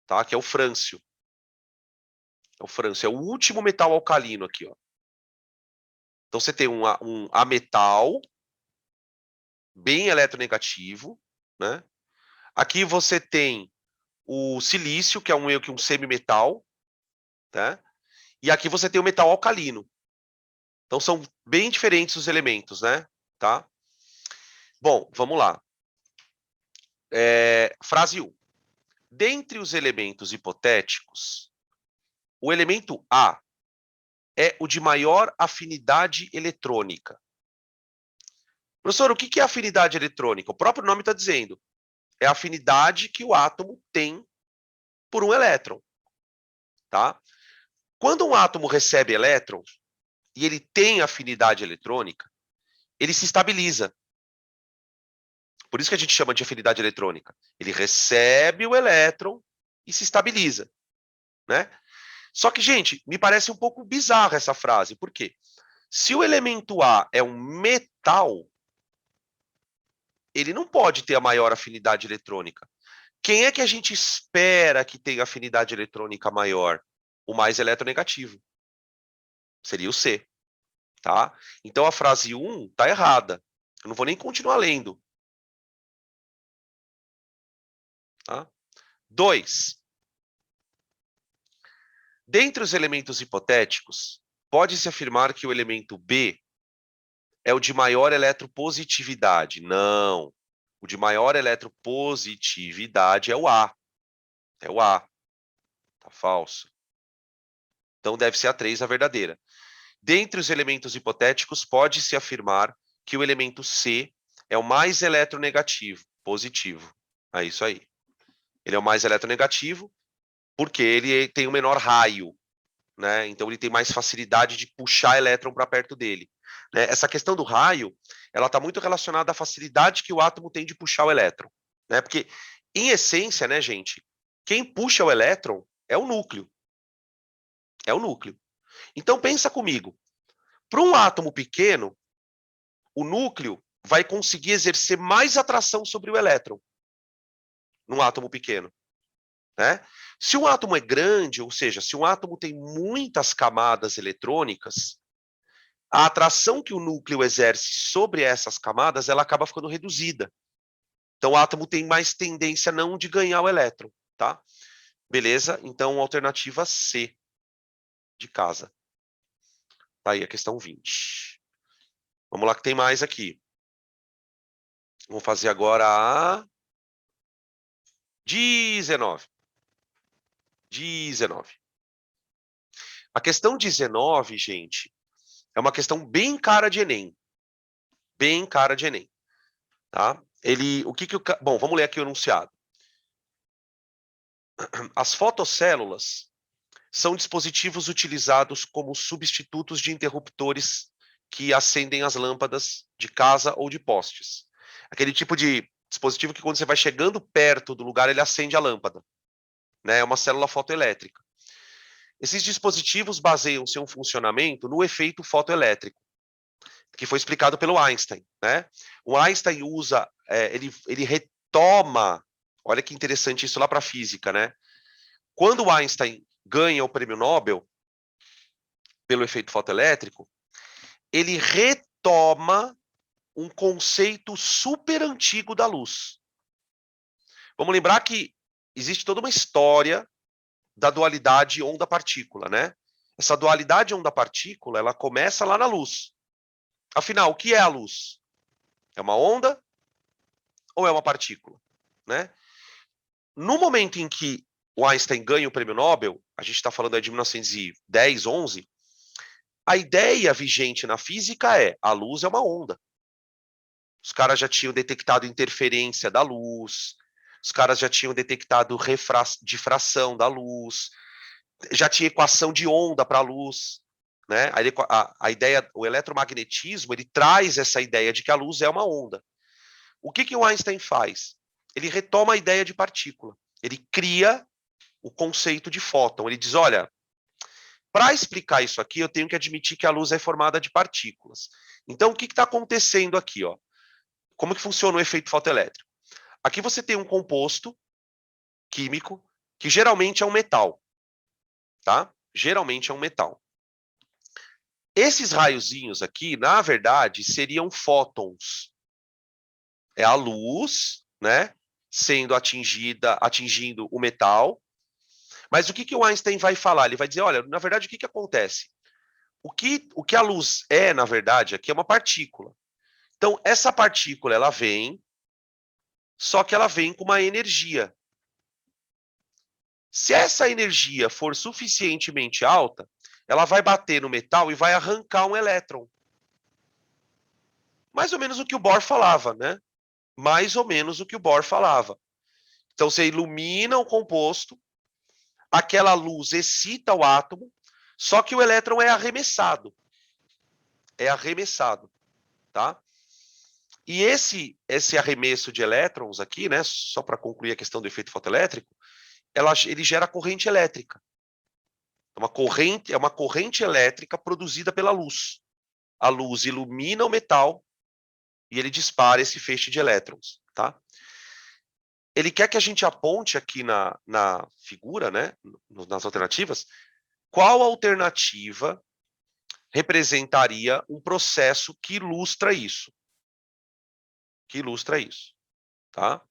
Tá? Que é o frâncio. É o frâncio. É o último metal alcalino aqui, ó. Então você tem um ametal, bem eletronegativo, né? Aqui você tem o silício, que é meio que um semimetal, né? E aqui você tem o metal alcalino. Então são bem diferentes os elementos, né? Tá? Bom, vamos lá. Frase 1. Dentre os elementos hipotéticos, o elemento A é o de maior afinidade eletrônica. Professor, o que é afinidade eletrônica? O próprio nome está dizendo. É a afinidade que o átomo tem por um elétron. Tá? Quando um átomo recebe elétrons e ele tem afinidade eletrônica, ele se estabiliza. Por isso que a gente chama de afinidade eletrônica. Ele recebe o elétron e se estabiliza. Né? Só que, gente, me parece um pouco bizarra essa frase. Por quê? Se o elemento A é um metal, ele não pode ter a maior afinidade eletrônica. Quem é que a gente espera que tenha afinidade eletrônica maior? O mais eletronegativo. Seria o C, tá? Então a frase 1 está errada. Eu não vou nem continuar lendo. Tá? 2. Dentre os elementos hipotéticos, pode-se afirmar que o elemento B é o de maior eletropositividade. Não. O de maior eletropositividade é o A. É o A. Tá falso. Então deve ser a 3 a verdadeira. Dentre os elementos hipotéticos, pode-se afirmar que o elemento C é o mais eletronegativo, positivo. É isso aí. Ele é o mais eletronegativo porque ele tem o menor raio, né? Então ele tem mais facilidade de puxar elétron para perto dele. Né? Essa questão do raio, ela está muito relacionada à facilidade que o átomo tem de puxar o elétron, né? Porque em essência, né, gente, quem puxa o elétron é o núcleo. É o núcleo. Então pensa comigo. Para um átomo pequeno, o núcleo vai conseguir exercer mais atração sobre o elétron num átomo pequeno. Né? Se um átomo é grande, ou seja, se um átomo tem muitas camadas eletrônicas, a atração que o núcleo exerce sobre essas camadas, ela acaba ficando reduzida. Então o átomo tem mais tendência não de ganhar o elétron, tá? Beleza? Então alternativa C de casa. Tá aí a questão 20. Vamos lá que tem mais aqui. Vamos fazer agora a 19. 19. A questão 19, gente, é uma questão bem cara de Enem. Bem cara de Enem. Tá? Bom, vamos ler aqui o enunciado. As fotocélulas são dispositivos utilizados como substitutos de interruptores que acendem as lâmpadas de casa ou de postes. Aquele tipo de dispositivo que quando você vai chegando perto do lugar, ele acende a lâmpada. Né? É uma célula fotoelétrica. Esses dispositivos baseiam seu funcionamento no efeito fotoelétrico, que foi explicado pelo Einstein. Né? O Einstein usa, ele retoma, olha que interessante isso lá para a física, né? Quando o Einstein ganha o prêmio Nobel pelo efeito fotoelétrico, ele retoma um conceito super antigo da luz. Vamos lembrar que existe toda uma história da dualidade onda-partícula, né? Essa dualidade onda-partícula, ela começa lá na luz. Afinal, o que é a luz? É uma onda ou é uma partícula, né? No momento em que o Einstein ganha o prêmio Nobel, a gente está falando aí de 1910, 11, a ideia vigente na física é a luz é uma onda. Os caras já tinham detectado interferência da luz, os caras já tinham detectado difração da luz, já tinha equação de onda para a luz. Né? A ideia, o eletromagnetismo, ele traz essa ideia de que a luz é uma onda. O que o Einstein faz? Ele retoma a ideia de partícula. Ele cria o conceito de fóton. Ele diz, olha, para explicar isso aqui, eu tenho que admitir que a luz é formada de partículas. Então, o que está acontecendo aqui? Ó? Como que funciona o efeito fotoelétrico? Aqui você tem um composto químico que geralmente é um metal. Tá? Geralmente é um metal. Esses raiozinhos aqui, na verdade, seriam fótons. É a luz, né, sendo atingindo o metal. Mas o que o Einstein vai falar? Ele vai dizer, olha, na verdade, o que acontece? O que a luz é, na verdade, aqui é uma partícula. Então, essa partícula, ela vem, só que ela vem com uma energia. Se essa energia for suficientemente alta, ela vai bater no metal e vai arrancar um elétron. Mais ou menos o que o Bohr falava, né? Mais ou menos o que o Bohr falava. Então, você ilumina o composto, aquela luz excita o átomo, só que o elétron é arremessado. É arremessado, tá? E esse arremesso de elétrons aqui, né, só para concluir a questão do efeito fotoelétrico, ele gera corrente elétrica. É uma corrente elétrica produzida pela luz. a luz ilumina o metal e ele dispara esse feixe de elétrons, tá? Ele quer que a gente aponte aqui na figura, né, nas alternativas, qual alternativa representaria um processo que ilustra isso. Tá?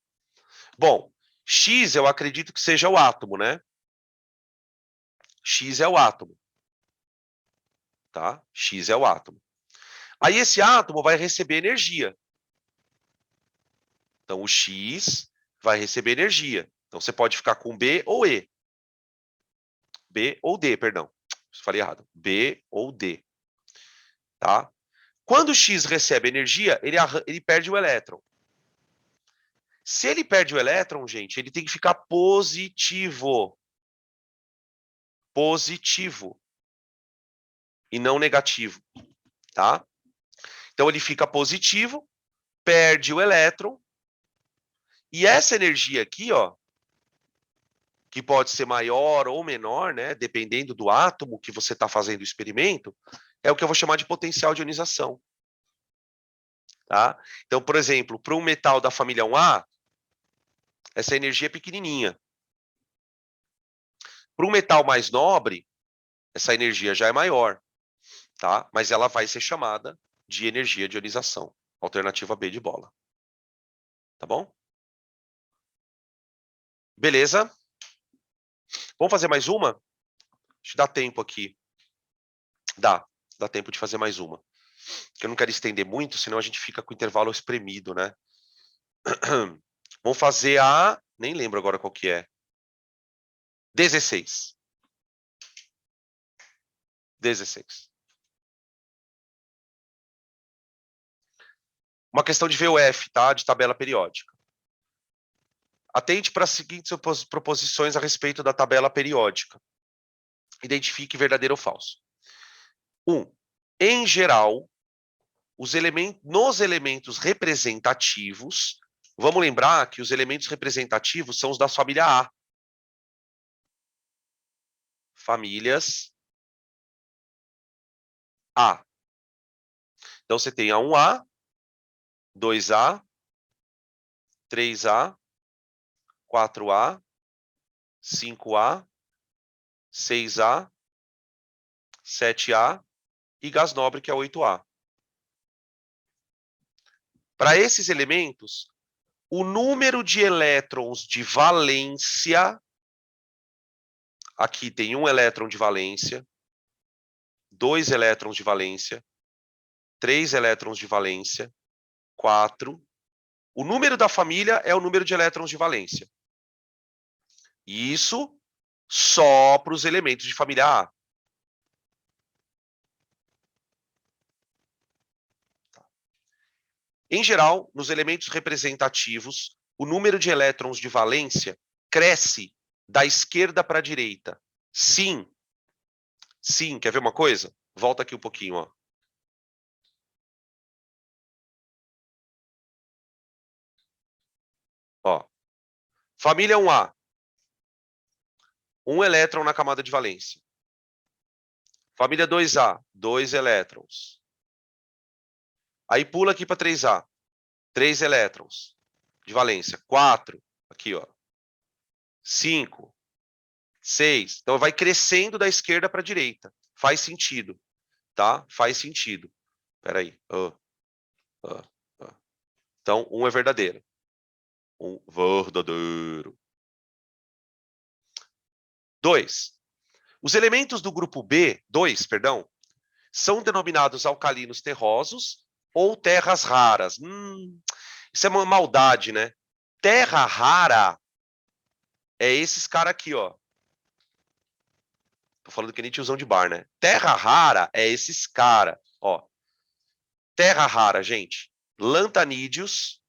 Bom, X eu acredito que seja o átomo, né? X é o átomo. Tá? X é o átomo. Aí esse átomo vai receber energia. Então, o X vai receber energia. Então, você pode ficar com B ou E. B ou D, perdão. Falei errado. B ou D. Tá? Quando o X recebe energia, ele perde o elétron. Se ele perde o elétron, gente, ele tem que ficar positivo. Positivo. E não negativo. Tá? Então, ele fica positivo, perde o elétron. E essa energia aqui, ó, que pode ser maior ou menor, né, dependendo do átomo que você está fazendo o experimento, é o que eu vou chamar de potencial de ionização. Tá? Então, por exemplo, para um metal da família 1A, essa energia é pequenininha. Para um metal mais nobre, essa energia já é maior, tá? Mas ela vai ser chamada de energia de ionização. Alternativa B de bola. Tá bom? Beleza? Vamos fazer mais uma? Deixa eu dar tempo aqui. Dá tempo de fazer mais uma. Eu não quero estender muito, senão a gente fica com o intervalo espremido, né? Vamos fazer a... Nem lembro agora qual que é. 16. 16. Uma questão de VUF, tá? De tabela periódica. Atente para as seguintes proposições a respeito da tabela periódica. Identifique verdadeiro ou falso. 1. Em geral, nos elementos representativos, vamos lembrar que os elementos representativos são os da família A. Famílias A. Então, você tem a 1A, 2A, 3A, 4A, 5A, 6A, 7A e gás nobre, que é 8A. Para esses elementos, o número de elétrons de valência, aqui tem 1 elétron de valência, 2 elétrons de valência, 3 elétrons de valência, 4. O número da família é o número de elétrons de valência. Isso só para os elementos de família A. Em geral, nos elementos representativos, o número de elétrons de valência cresce da esquerda para a direita. Sim. Sim, quer ver uma coisa? Volta aqui um pouquinho, ó. Ó. Família 1A. 1 elétron na camada de valência. Família 2A, 2 elétrons. Aí pula aqui para 3A. 3 elétrons de valência. 4. Aqui, ó. 5. 6. Então vai crescendo da esquerda para a direita. Faz sentido, tá? Faz sentido. Espera aí. Então, 1 é verdadeiro. 1 verdadeiro. 2. Os elementos do grupo B, 2, perdão, são denominados alcalinos terrosos ou terras raras. Isso é uma maldade, né? Terra rara é esses caras aqui, ó. Tô falando que nem tiozão de bar, né? Terra rara é esses caras, ó. Terra rara, gente. Lantanídeos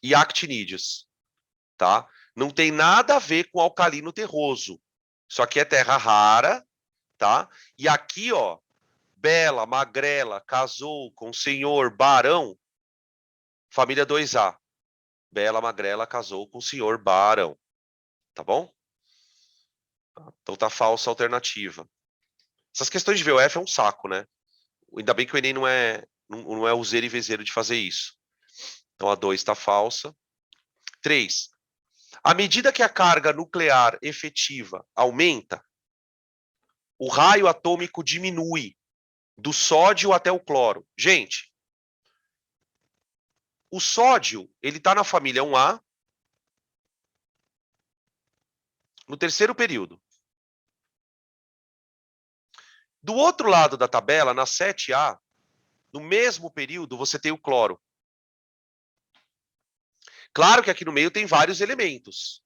e actinídeos, tá? Não tem nada a ver com alcalino terroso. Isso aqui é terra rara, tá? E aqui, ó, Bela, Magrela, casou com o senhor Barão, família 2A. Bela Magrela casou com o senhor Barão. Tá bom? Então tá falsa a alternativa. Essas questões de VOF é um saco, né? Ainda bem que o Enem não é useiro e vezeiro de fazer isso. Então a 2 está falsa. 3. À medida que a carga nuclear efetiva aumenta, o raio atômico diminui do sódio até o cloro. Gente, o sódio, ele está na família 1A, no terceiro período. Do outro lado da tabela, na 7A, no mesmo período, você tem o cloro. Claro que aqui no meio tem vários elementos.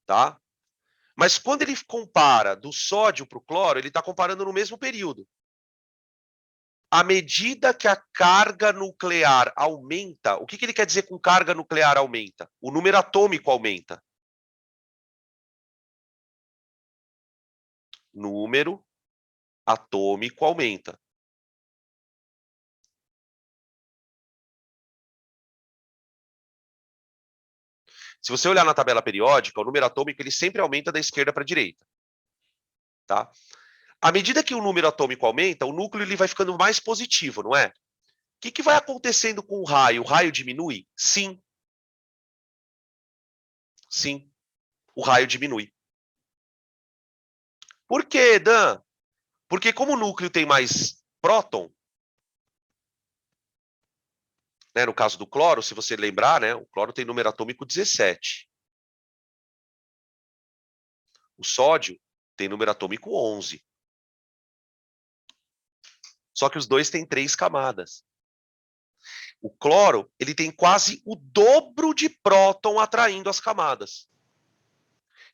Tá? Mas quando ele compara do sódio para o cloro, ele está comparando no mesmo período. À medida que a carga nuclear aumenta, o que ele quer dizer com carga nuclear aumenta? O número atômico aumenta. Número atômico aumenta. Se você olhar na tabela periódica, o número atômico ele sempre aumenta da esquerda para a direita. Tá? À medida que o número atômico aumenta, o núcleo ele vai ficando mais positivo, não é? O que vai acontecendo com o raio? O raio diminui? Sim. Sim. O raio diminui. Por quê, Dan? Porque como o núcleo tem mais próton, né, no caso do cloro, se você lembrar, né, o cloro tem número atômico 17. O sódio tem número atômico 11. Só que os dois têm 3 camadas. O cloro, ele tem quase o dobro de próton atraindo as camadas.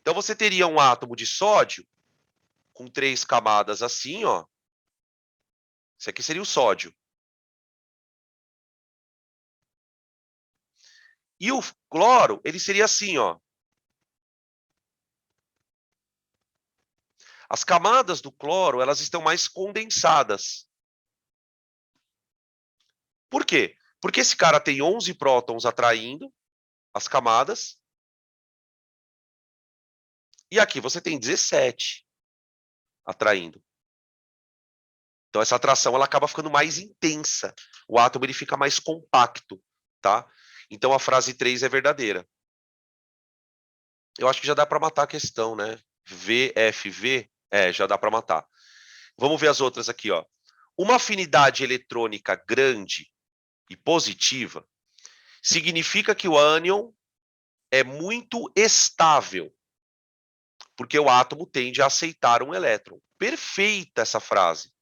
Então você teria um átomo de sódio com 3 camadas assim, ó. Esse aqui seria o sódio. E o cloro, ele seria assim, ó. As camadas do cloro, elas estão mais condensadas. Por quê? Porque esse cara tem 11 prótons atraindo as camadas. E aqui você tem 17 atraindo. Então essa atração ela acaba ficando mais intensa. O átomo ele fica mais compacto, tá? Então a frase 3 é verdadeira. Eu acho que já dá para matar a questão, né? VFV, já dá para matar. Vamos ver as outras aqui, ó. Uma afinidade eletrônica grande e positiva significa que o ânion é muito estável, porque o átomo tende a aceitar um elétron. Perfeita essa frase.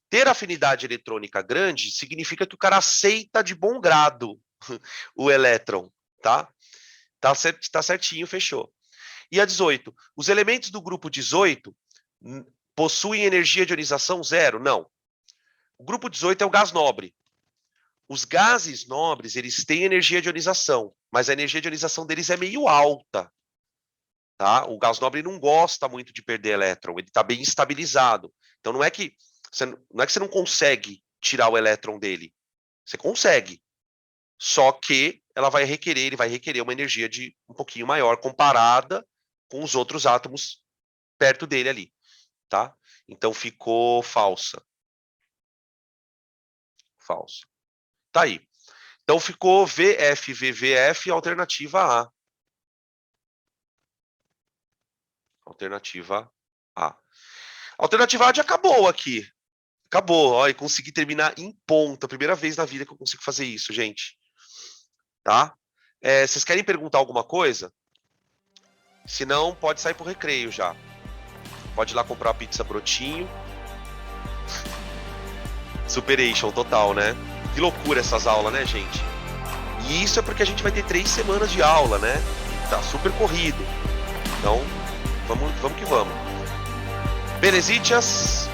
Ter afinidade eletrônica grande significa que o cara aceita de bom grado o elétron, tá? Tá certinho, fechou. E a 18. Os elementos do grupo 18 possuem energia de ionização zero? Não. O grupo 18 é o gás nobre. Os gases nobres, eles têm energia de ionização, mas a energia de ionização deles é meio alta. Tá? O gás nobre não gosta muito de perder elétron, ele está bem estabilizado. Então não é que você não consegue tirar o elétron dele. Você consegue. Só que ele vai requerer uma energia de um pouquinho maior comparada com os outros átomos perto dele ali, tá? Então ficou falsa. Falsa. Tá aí. Então ficou VFVVF, alternativa A. Alternativa A. Alternativa A já acabou aqui. Acabou, ó, e consegui terminar em ponta. Primeira vez na vida que eu consigo fazer isso, gente. Tá? Vocês querem perguntar alguma coisa? Se não, pode sair pro recreio já. Pode ir lá comprar uma pizza brotinho. Superation total, né? Que loucura essas aulas, né, gente? E isso é porque a gente vai ter 3 semanas de aula, né? Tá super corrido. Então, vamos que vamos. Belezitas?